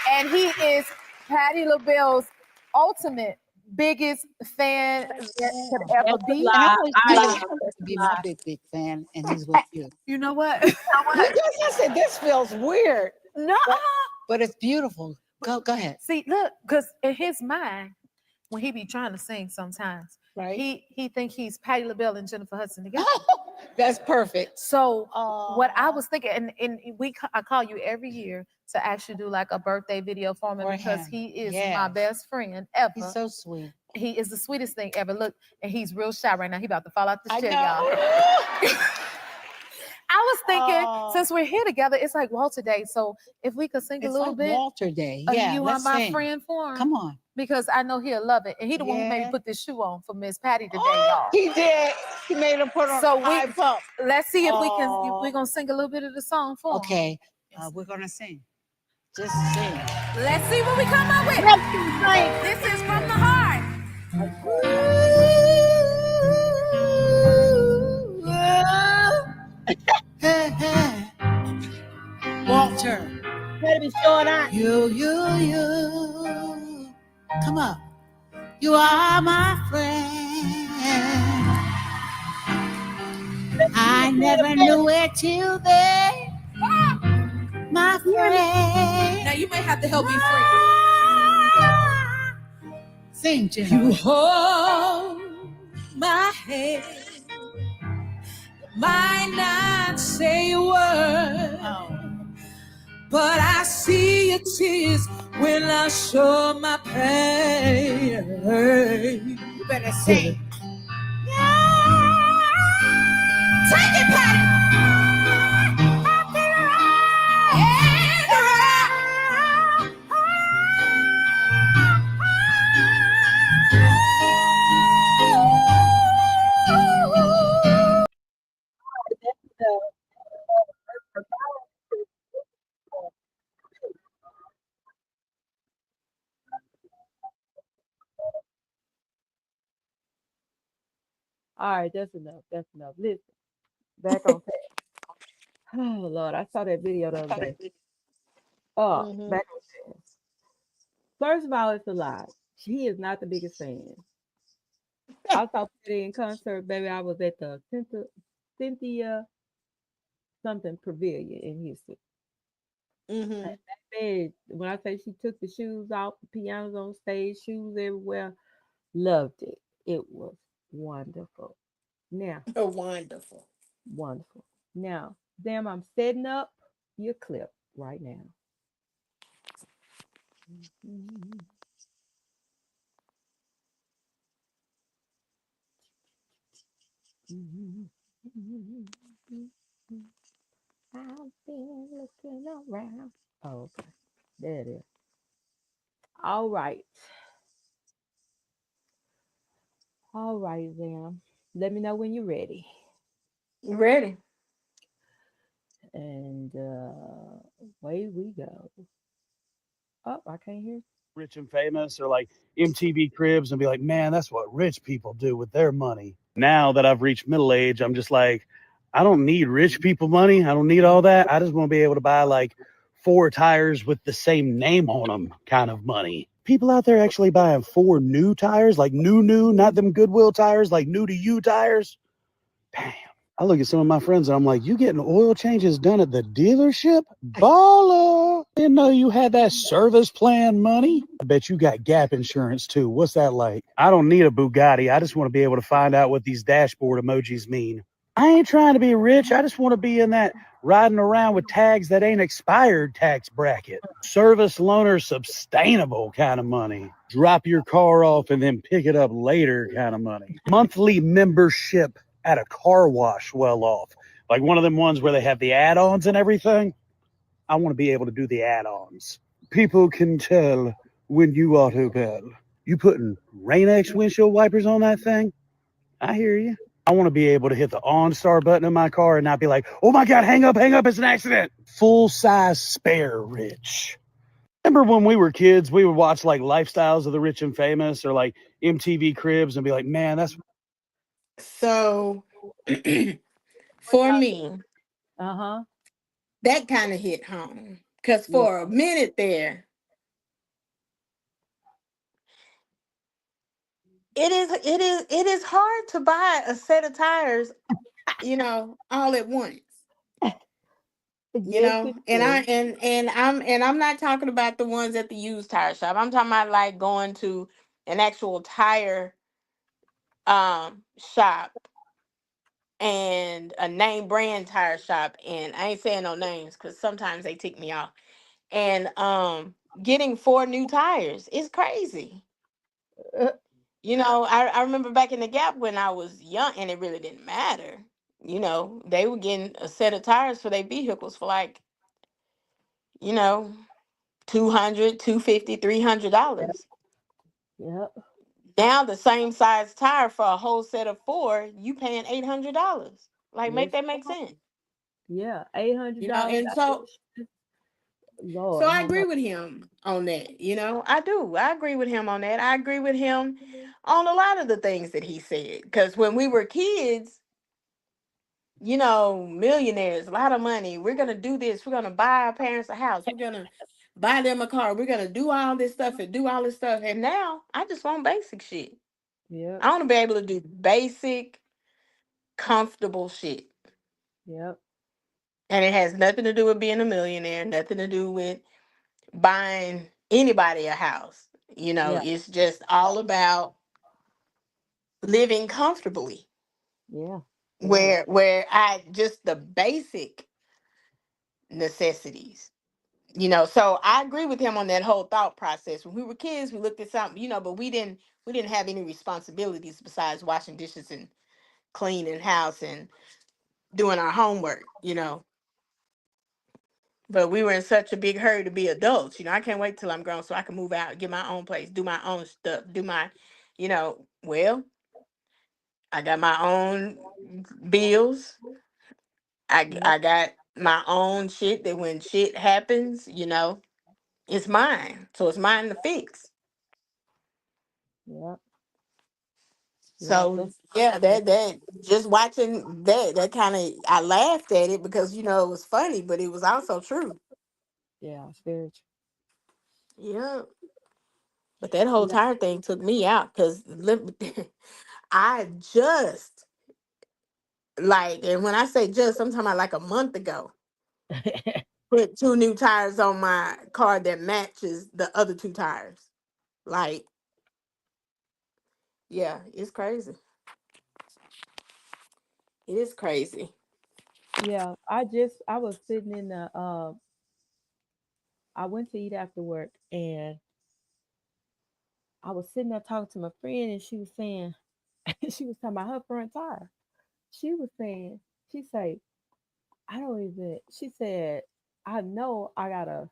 And he is Patti LaBelle's ultimate biggest fan that could ever be. And I always wanted him to be my big fan, and he's with you. You know what? I said, this feels weird. No. But it's beautiful. Go ahead. See, look, because in his mind, when he be trying to sing sometimes, right? He think he's Patti LaBelle and Jennifer Hudson together. That's perfect. So what I was thinking, and I call you every year to actually do like a birthday video for him because he is my best friend ever. He's so sweet. He is the sweetest thing ever. Look, and he's real shy right now. He about to fall out the chair, know. y'all. I was thinking, since we're here together, it's like Walter Day. So if we could sing a little bit, Walter Day. Yeah, you are my friend for him. Come on. Because I know he'll love it. And he the one who made me put this shoe on for Miss Patti today, y'all. He did. He made him put on high pump. Let's see if we're going to sing a little bit of the song for him. Okay. We're going to sing. Just sing. Let's see what we come up with. This is from the heart. Walter. Better be showing out. You. Come on. You are my friend. I never knew it till then. My friend. Now you may have to help me free. Sing, Jim. You hold my hand. Might not say a word. But I see your tears when I show my pain. You better sing. Take it, Patti. All right, that's enough. That's enough. Listen, back on task. Oh Lord, I saw that video the other day. Back on task. First of all, it's a lie. He is not the biggest fan. I saw Patti in concert, baby. I was at the Cynthia something Pavilion in Houston. And that bed, when I say she took the shoes off, the pianos on stage, shoes everywhere, loved it. It was wonderful. Now, Wonderful. wonderful. Now, damn, I'm setting up your clip right now. I've been looking around. Oh, okay. There it is. All right. All right, Zam. Let me know when you're ready. Ready? And away we go. Oh, I can't hear. Rich and famous or like MTV Cribs and be like, man, that's what rich people do with their money. Now that I've reached middle age, I'm just like, I don't need rich people money. I don't need all that. I just want to be able to buy like 4 tires with the same name on them kind of money. People out there actually buying 4 new tires, like new, not them Goodwill tires, like new to you tires. Damn. I look at some of my friends and I'm like, you getting oil changes done at the dealership? Baller. Didn't know you had that service plan money. I bet you got Gap insurance too. What's that like? I don't need a Bugatti. I just want to be able to find out what these dashboard emojis mean. I ain't trying to be rich. I just want to be in that riding around with tags that ain't expired tax bracket. Service loaner sustainable kind of money. Drop your car off and then pick it up later kind of money. Monthly membership at a car wash well off. Like one of them ones where they have the add-ons and everything. I want to be able to do the add-ons. People can tell when you auto-pedal. You putting Rain-X windshield wipers on that thing? I hear you. I want to be able to hit the OnStar button in my car and not be like, oh my God, hang up, it's an accident. Full size spare rich. Remember when we were kids, we would watch like Lifestyles of the Rich and Famous or like MTV Cribs and be like, man, that's So for me, Uh-huh. that kind of hit home. Because Yeah. for a minute there, it is hard to buy a set of tires, all at once. Yes, it And I is. and I'm not talking about the ones at the used tire shop. I'm talking about like going to an actual tire shop and a name brand tire shop, and I ain't saying no names because sometimes they tick me off. And getting 4 new tires is crazy. Uh, I remember back in the Gap when I was young, and it really didn't matter. They were getting a set of tires for their vehicles for like, you know, 200, 250, $300. Yep. Now the same size tire for a whole set of 4, you paying $800. Like, make Yes. that make sense. Yeah. $800. And so Lord, I have agree mercy. with him on that. I do. I agree with him on that. I agree with him on a lot of the things that he said. Because when we were kids, millionaires, a lot of money. We're gonna do this. We're gonna buy our parents a house. We're gonna buy them a car. We're gonna do all this stuff and do all this stuff. And now I just want basic shit. Yep. I want to be able to do basic, comfortable shit. Yep. And it has nothing to do with being a millionaire, nothing to do with buying anybody a house. Yeah. It's just all about living comfortably. Yeah. Yeah. Where I just the basic necessities. So I agree with him on that whole thought process. When we were kids, we looked at something, but we didn't have any responsibilities besides washing dishes and cleaning house and doing our homework. But we were in such a big hurry to be adults. I can't wait till I'm grown so I can move out, get my own place, do my own stuff, well, I got my own bills. I Yep. I got my own shit that when shit happens, it's mine. So it's mine to fix. Yep. Yep. So yeah, that just watching that kind of I laughed at it because it was funny, but it was also true. Yeah. It's very Yeah. But that whole true. tire thing took me out because I just and when I say just, I'm talking about like a month ago, Yeah. put 2 new tires on my car that matches the other 2 tires. Like, yeah, it's crazy. It is crazy. Yeah. I was sitting in the I went to eat after work, and I was sitting there talking to my friend, and she was saying she was talking about her front tire. She was saying, she said, I don't even she said, I know I got a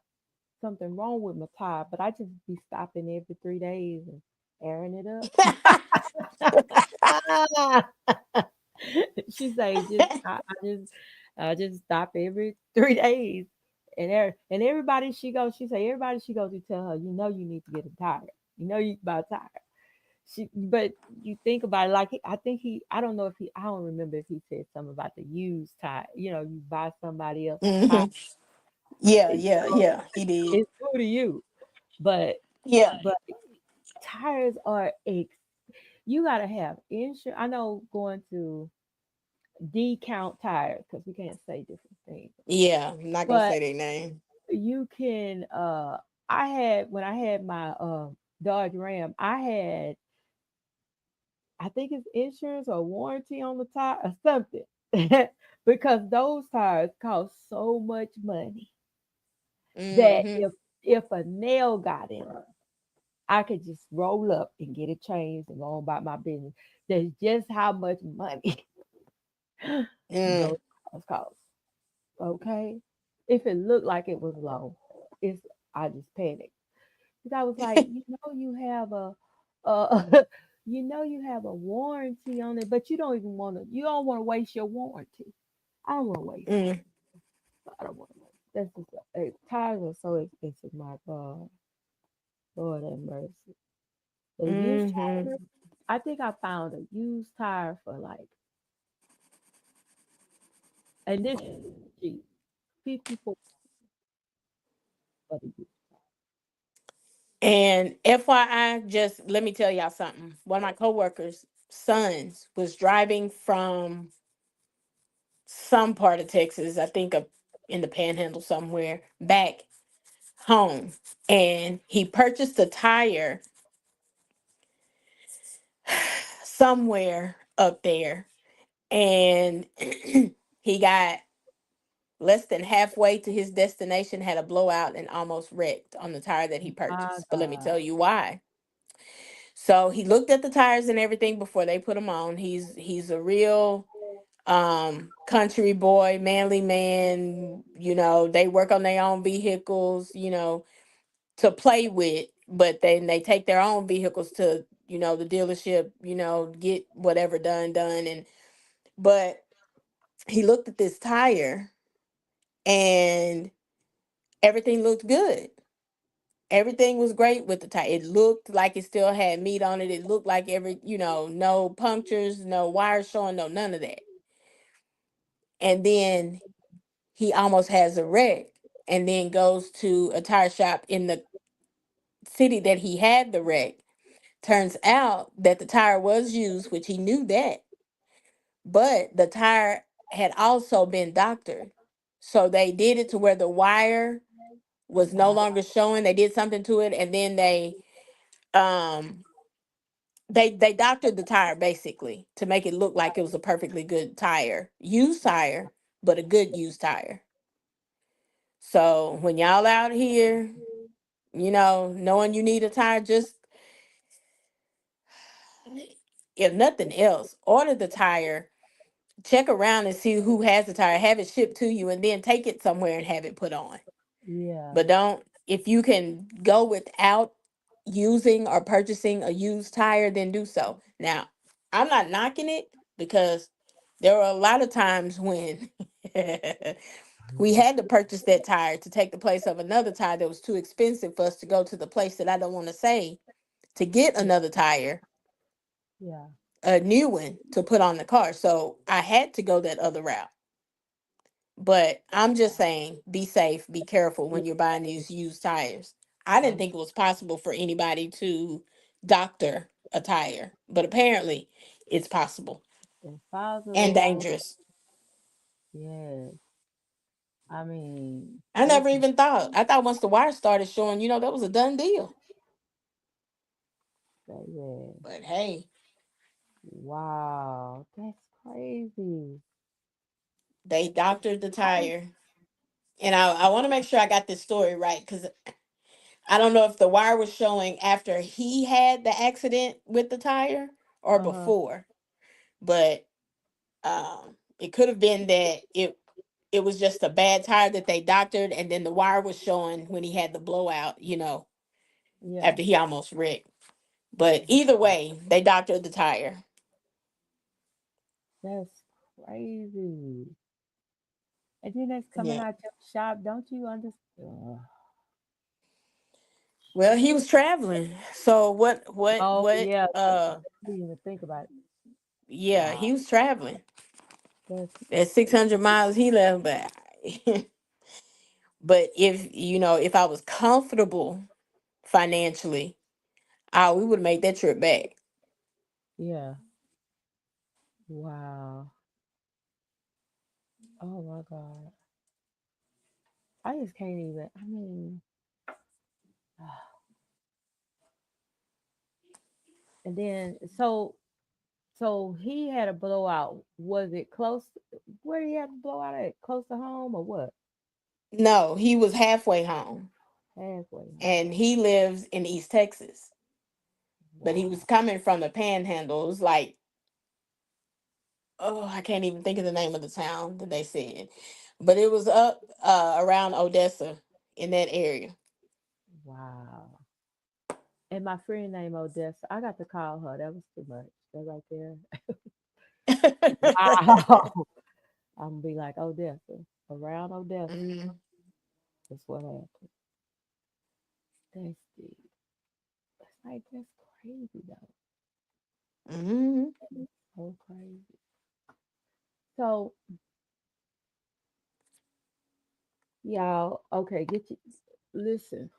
something wrong with my tire, but I just be stopping every 3 days and airing it up. She say just I just stop every 3 days. And everybody she goes, she say everybody she goes to tell her, you need to get a tire. You buy a tire. But you think about it, like I think I don't know if I don't remember if he said something about the used tire. You buy somebody else's tire. Hmm. Yeah, You yeah, know, yeah. He did. it's true to you. But Yeah. but tires are you gotta have insurance. I know going to decount tires because we can't say different things. Yeah. I'm not gonna But say their name. you can I had when I had my Dodge Ram, I think it's insurance or warranty on the tire or something. Because those tires cost so much money that Hmm. if a nail got in it, I could just roll up and get it changed and go on about my business. That's just how much money Mm. those cars cost. Okay. If it looked like it was low, it's I just panicked. Because I was like, you have a you have a warranty on it, but you don't want to waste your warranty. I don't want to waste it. Mm, I don't want to waste. That's just tires are so expensive. My God, Lord have mercy. The used mm-hmm. tire. I think I found a used tire for like, and this is cheap, 54 for the used. And FYI, just let me tell y'all something. One of my coworkers' sons was driving from some part of Texas, I think in the Panhandle somewhere, back home, and he purchased a tire somewhere up there, and he got less than halfway to his destination, had a blowout, and almost wrecked on the tire that he My purchased. But let me God. tell you why. So he looked at the tires and everything before they put them on. He's a real country boy, manly man. They work on their own vehicles, to play with, but then they take their own vehicles to, the dealership, get whatever done. And but he looked at this tire and everything looked good. Everything was great with the tire. It looked like it still had meat on it. It looked like no punctures, no wires showing, no none of that. And then he almost has a wreck and then goes to a tire shop in the city that he had the wreck. Turns out that the tire was used, which he knew that, but the tire had also been doctored. So they did it to where the wire was no Wow. longer showing. They did something to it, and then um they doctored the tire basically to make it look like it was a perfectly good tire, used tire, but a good used tire. So when y'all out here, knowing you need a tire, just if nothing else, order the tire, check around and see who has the tire, have it shipped to you, and then take it somewhere and have it put on. Yeah. But don't, if you can go without using or purchasing a used tire, then do so. Now, I'm not knocking it because there were a lot of times when we had to purchase that tire to take the place of another tire that was too expensive for us to go to the place that I don't want to say to get Yeah. another tire, Yeah. a new one to put on the car. So I had to go that other route. But I'm just saying, be safe, be careful when you're buying these used tires. I didn't Um, think it was possible for anybody to doctor a tire, but apparently it's possible and thousands and of dollars. dangerous. Yes. I mean, I that's never even thought. I thought once the wire started showing, that was a done deal. yeah. But hey, Wow. That's crazy. they doctored the tire. And I want to make sure I got this story right because I don't know if the wire was showing after he had the accident with the tire or Uh-huh. before. But it could have been that it was just a bad tire that they doctored, and then the wire was showing when he had the blowout, Yeah. after he almost wrecked. But either way, they doctored the tire. That's crazy. And then that's coming Yeah. out your shop. Don't you understand? Well, he was traveling. So Oh, yeah. I didn't even think about it. yeah, Wow. he was traveling. That's At 600 miles he left, but but if I was comfortable financially, we would have made that trip back. yeah. Wow. Oh my God. I just can't even. I mean, and then so he had a blowout. Was it close? Where did he have a blowout at? Close to home or what? No, he was halfway home, Halfway home. and he lives in East Texas, but he was Wow. coming from the Panhandle. It was like, oh, I can't even think of the name of the town that they said, but it was up around Odessa in that area. Wow. And my friend named Odessa, I got to call her. That was too much. That right there. Wow. I'm gonna be like Odessa. Around Odessa. Mm, That's what happened. That's deep. That's like that's crazy though. mm. So crazy. So y'all, okay, get you listen.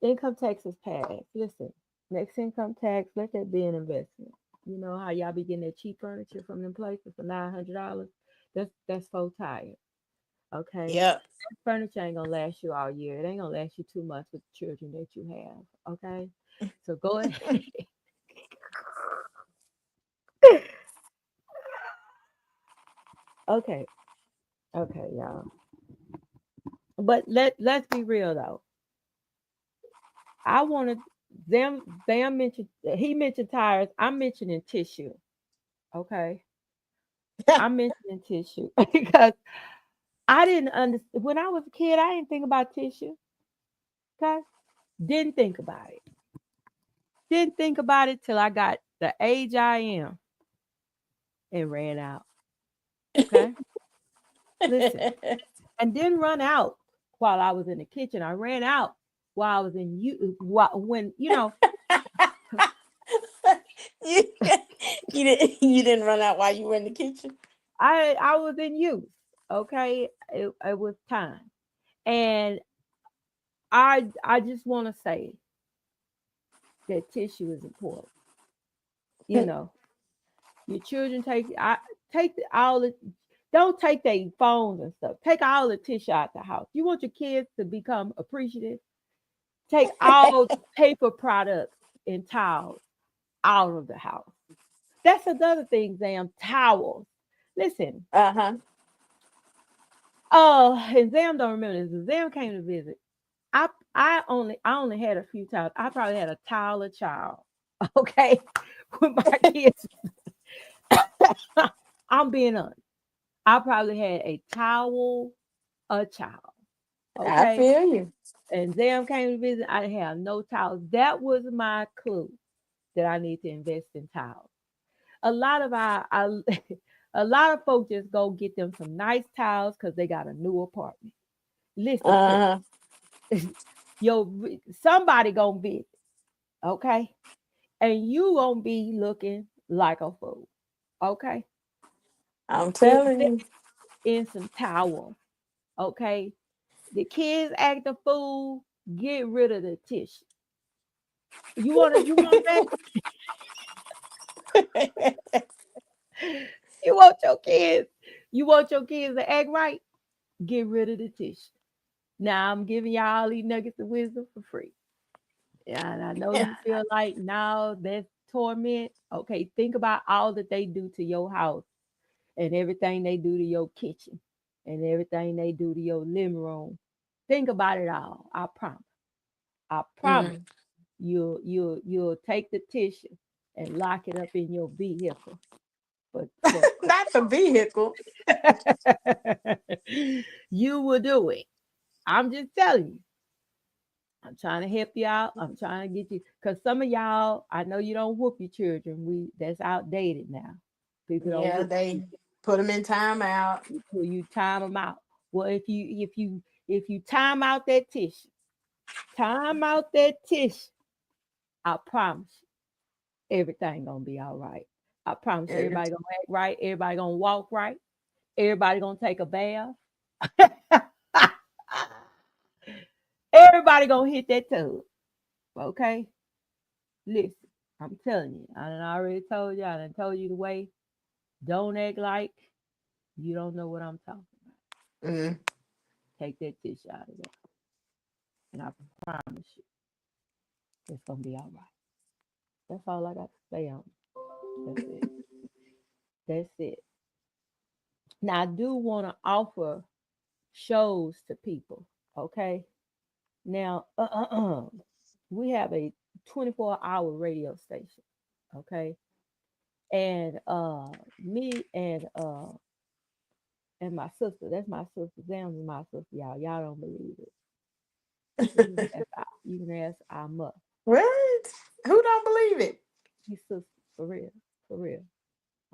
Income tax is passed. Listen, next income tax, let that be an investment. You know how y'all be getting that cheap furniture from them places for $900? That's full tire. Okay. Yep. That furniture ain't gonna last you all year. It ain't gonna last you 2 months with the children that you have. Okay. So go ahead. Okay. Okay, y'all. But let's be real though. I wanted them mentioned he mentioned tires. I'm mentioning tissue. Okay. I'm mentioning tissue because I didn't understand when I was a kid. I didn't think about tissue. Okay, didn't think about it. Didn't think about it till I got the age I am and ran out. Okay, listen, and didn't run out while I was in the kitchen. I ran out while I was in you. When you, you didn't run out while you were in the kitchen. I was in use. Okay, it was time, and I just want to say that tissue is important. You know, your children take all the don't take their phones and stuff. Take all the tissue out the house. You want your kids to become appreciative. Take all the paper products and towels out of the house. That's another thing, Zam. Towels. Listen, Uh-huh. and Zam don't remember this. Zam came to visit. I only had a few towels. I probably had a towel a child. Okay, with my kids. I'm being honest. I probably had a towel a child. I Okay. feel you. And Zam came to visit. I didn't have no towels. That was my clue that I need to invest in towels. A lot of a lot of folks just go get them some nice towels because they got a new apartment. Listen to Uh-huh. me. Yo, somebody gonna visit, okay? And you gonna be looking like a fool. Okay. I'm telling Invest you. in some towels. Okay. The kids act a fool, get rid of the tissue. You want that? You want your kids, you want your kids to act right? Get rid of the tissue. Now I'm giving y'all all these nuggets of wisdom for free. Yeah, and I know you feel like now that's torment. Okay, think about all that they do to your house and everything they do to your kitchen and everything they do to your living room. Think about it all. I promise. I promise. Mm. You'll take the tissue and lock it up in your vehicle. But Not the vehicle. you will do it. I'm just telling you. I'm trying to help you out. I'm trying to get you because some of y'all, I know you don't whoop your children. We That's outdated now. People don't Yeah, whoop they put them in timeout. you time them out. Well, if you time out that tissue, time out that tissue, I promise you, everything gonna be all right. I promise you, Yeah. everybody gonna act right. Everybody gonna walk right. Everybody gonna take a bath. Everybody gonna hit that tub. Okay? Listen, I'm telling you. I done already told you. I done told you the way. Don't act like you don't know what I'm talking about. Mm. Take that tissue out of there. And I promise you, it's gonna be all right. That's all I got to say on it. That's it. That's it. Now I do want to offer shows to people. Okay. Now, we have a 24-hour radio station. Okay. And me and my sister, that's my sister, Zam is my sister, y'all. Y'all don't believe it. You can ask our mother. What? Who don't believe it? His sister, for real, for real.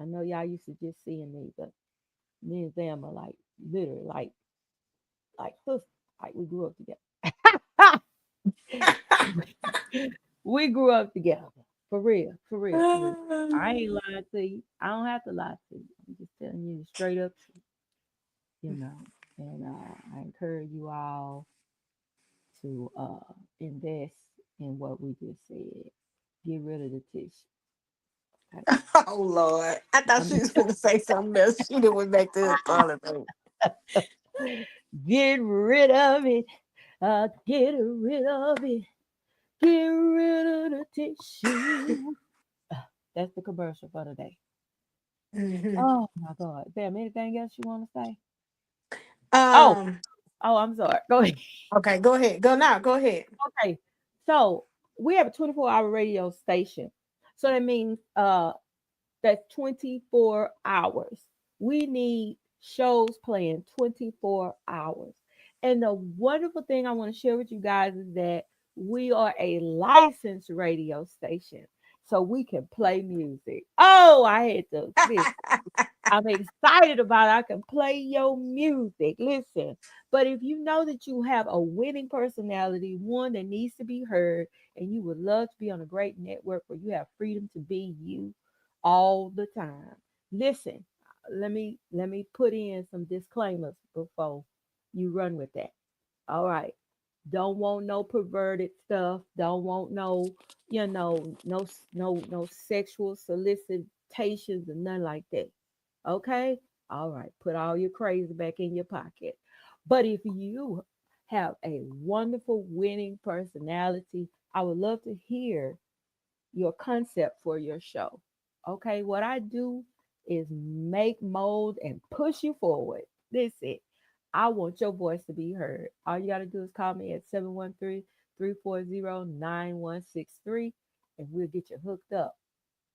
I know y'all used to just seeing me, but me and them are like literally like sisters. Like we grew up together. We grew up together. For real, for real, for real. I ain't lying to you. I don't have to lie to you. I'm just telling you the straight up truth, you know. And I encourage you all to invest in what we just said. Get rid of the tissue. Okay? Oh Lord. I thought I'm she was gonna say something else. She done went back to the toilet. get rid of it. Get rid of it. Get rid of the tissue. That's the commercial for today. Mhm. Oh my God. Damn, anything else you want to say? Oh, Um, oh, I'm sorry. Go ahead. okay, go ahead. Go now. Go ahead. Okay. So we have a 24-hour radio station. So that means that's 24 hours. We need shows playing 24 hours. And the wonderful thing I want to share with you guys is that we are a licensed radio station. So we can play music. Oh, I had to listen. I'm excited about it. I can play your music. Listen. But if you know that you have a winning personality, one that needs to be heard, and you would love to be on a great network where you have freedom to be you all the time. Listen, let me put in some disclaimers before you run with that. All right. Don't want no perverted stuff. Don't want no, no sexual solicitations and nothing like that. Okay? All right. Put all your crazy back in your pocket. But if you have a wonderful winning personality, I would love to hear your concept for your show. Okay? What I do is make, mold, and push you forward. That's it. I want your voice to be heard. All you got to do is call me at 713-340-9163, and we'll get you hooked up.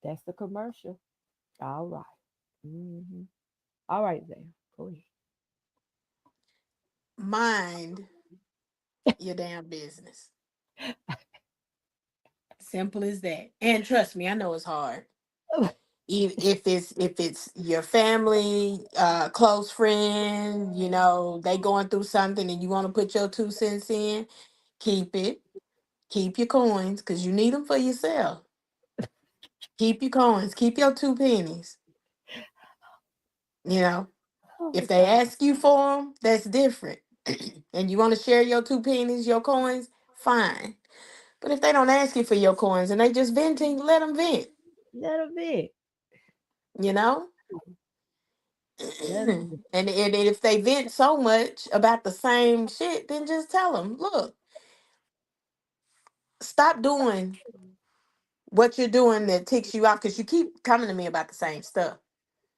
That's the commercial. All right. Mm-hmm. All right, then. Go ahead. Mind your damn business. Simple as that. And trust me, I know it's hard. If it's your family, close friend, they going through something and you want to put your 2 cents in, keep it. Keep your coins because you need them for yourself. Keep your coins. Keep your 2 pennies. You know, if Oh, they God. ask you for them, that's different. And you want to share your 2 pennies, your coins, fine. But if they don't ask you for your coins and they just venting, let them vent. Let them be. You know. Let them be. And if they vent so much about the same shit, then just tell them, look, stop doing what you're doing that ticks you off because you keep coming to me about the same stuff.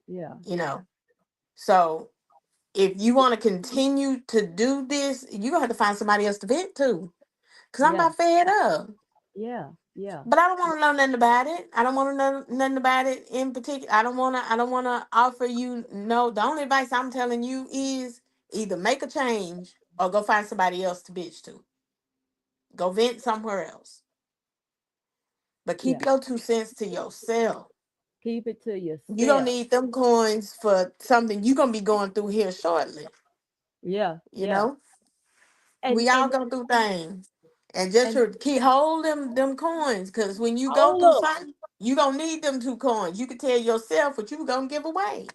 Yeah. You know. So if you want to continue to do this, you're gonna have to find somebody else to vent to. Cause I'm Yeah. about fed up. Yeah. Yeah. But I don't want to know nothing about it. I don't want to know nothing about it in particular. I don't wanna offer you no. The only advice I'm telling you is either make a change or go find somebody else to bitch to. Go vent somewhere else. But keep Yeah. your 2 cents to yourself. Keep it to You don't yourself. need them coins for something you're gonna be going through here shortly. Yeah. You Yeah. know? And We all and go through things. And just and to keep hold them coins. Cause when you go through hold something, you gonna need them 2 coins. You can tell yourself what you gonna give away.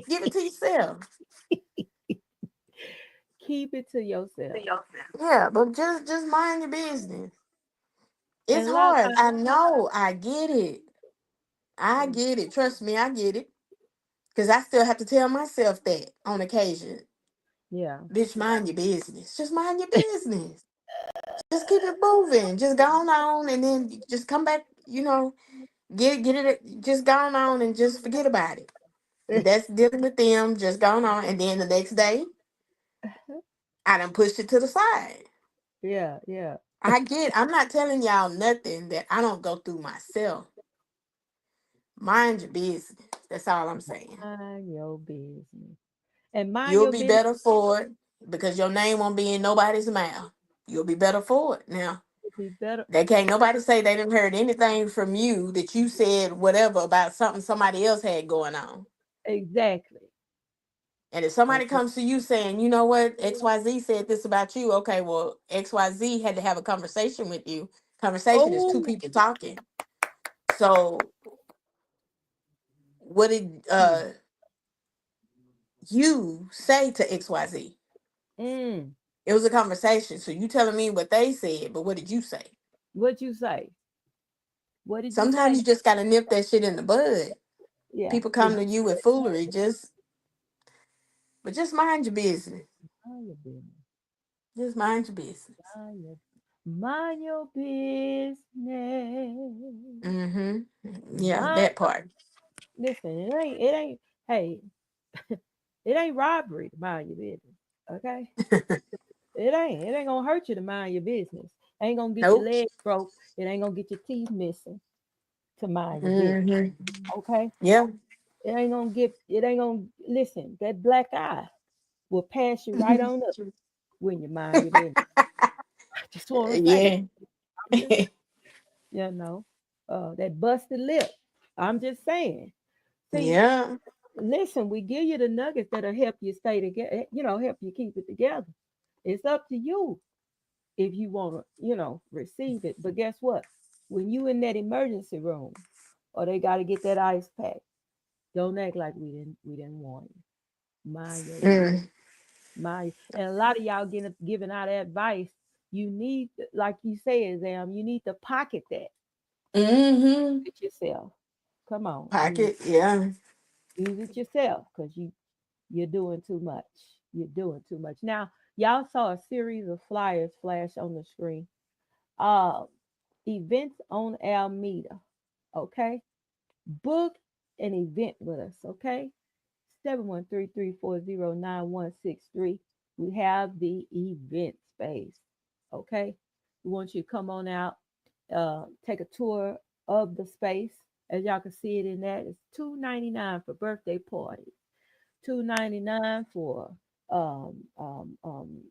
Give it to yourself. keep it to yourself. Yeah, but just mind your business. It's And a lot of hard. times, I know. I get it. I mm, get it. Trust me, I get it. Cause I still have to tell myself that on occasion. yeah, Bitch, mind your business. Just mind your business. Just keep it moving. Just go on and then just come back, get it just go on and just forget about it. That's dealing with them, just going on. And then the next day, I done pushed it to the side. yeah, yeah. I'm not telling y'all nothing that I don't go through myself. Mind your business. That's all I'm saying. Mind your business. And mind You'll your be business. better for it because your name won't be in nobody's mouth. you'll be better for it. Now, Be better. they can't nobody say they didn't heard anything from you that you said whatever about something somebody else had going on. Exactly. And if somebody Okay. comes to you saying, you know what, XYZ said this about you, okay, well, XYZ had to have a conversation with you. Conversation is two Oh. people talking. So what did you say to XYZ? Mm. It was a conversation. So you telling me what they said, but what did you say? What you say? What did you Sometimes say? you just gotta nip that shit in the bud. Yeah. People come to you with foolery, just mind your business. Mind your business. Just mind your business. Mind your business. Mm-hmm. Yeah, Mind that part. Listen, it ain't, hey, it ain't robbery to mind your business. Okay? It ain't gonna hurt you to mind your business. Ain't gonna get your Nope. leg broke. It ain't gonna get your teeth missing to mind your business. Mm-hmm. Okay? Yeah. It ain't gonna listen, that black eye will pass you right on up when you mind your business. I just wanna say, Yeah. I'm just, that busted lip. I'm just saying. See, Yeah. listen, we give you the nuggets that'll help you stay together, help you keep it together. It's up to you if you want to, receive it. But guess what? When you in that emergency room or they got to get that ice pack, don't act like we didn't warn you. Mind your business. Mm. And a lot of y'all giving out advice. You need, like you said, Zam, you need to pocket that Mm-hmm. with yourself. Come on, Pocket. Yeah. use it yourself because you're doing too much. You're doing too much. Now, y'all saw a series of flyers flash on the screen. Uh, Events on Alameda. Okay. Book an event with us. Okay. 713-340-9163. We have the event space. Okay. We want you to come on out, take a tour of the space. As y'all can see it in that, it's $2.99 for birthday parties. $2.99 for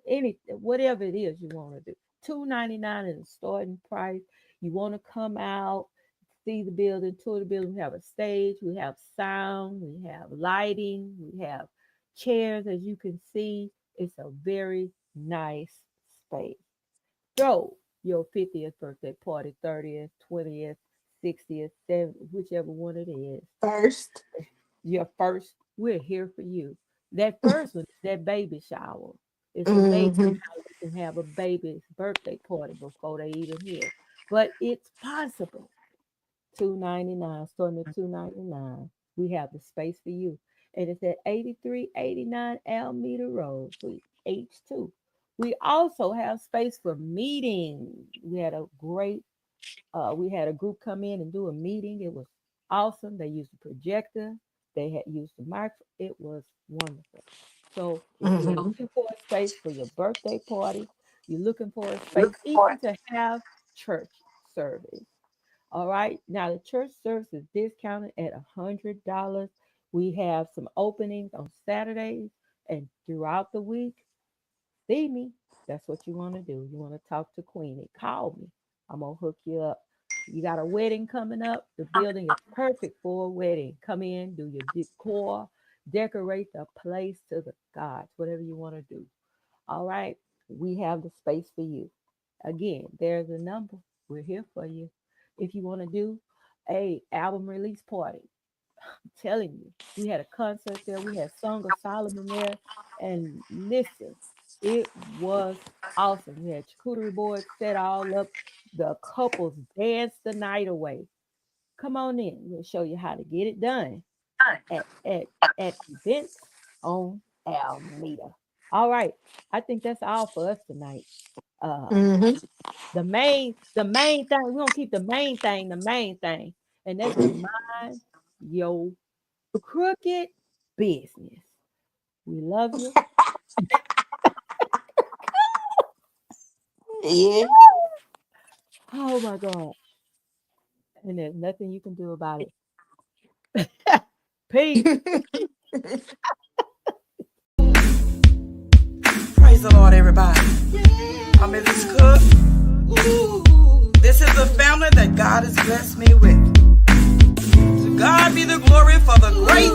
any whatever it is you want to do. $2.99 is the starting price. You want to come out, see the building, tour the building. We have a stage, we have sound, we have lighting, we have chairs. As you can see, it's a very nice space. Throw your 50th birthday party, 30th, 20th, 60th, 70th, whichever one it is. First. Your first, we're here for you. That first one is that baby shower. It's amazing Mm-hmm. how you can have a baby's birthday party before they even here. But it's possible. $2.99, starting at $2.99. We have the space for you. And it's at 8389 Alameda Road, Suite H2. We also have space for meetings. We had a group come in and do a meeting. It was awesome. They used a projector. They had used the mic. It was wonderful. So if you're Mm-hmm. looking for a space for your birthday party, you're looking for a space even to have church service. All right. Now the church service is discounted at $100. We have some openings on Saturdays and throughout the week. See me. That's what you want to do. You want to talk to Queenie. Call me. I'm gonna hook you up. You got a wedding coming up. The building is perfect for a wedding. Come in, do your decor, decorate the place to the gods, whatever you want to do. All right. We have the space for you. Again, there's a number. We're here for you. If you want to do a album release party, I'm telling you, we had a concert there. We had Song of Solomon there. And listen, it was awesome. We had charcuterie boards set all up. The couples danced the night away. Come on in. We'll show you how to get it done at, at, at events on Alameda. All right. I think that's all for us tonight. Uh, Mm-hmm. the main thing, we're gonna keep the main thing, and that's to mind your crooked business. We love you. Yeah. Oh my God. And there's nothing you can do about it. Peace. Praise the Lord, everybody. I'm Mrs. Cook. This is the family that God has blessed me with. To God be the glory for the great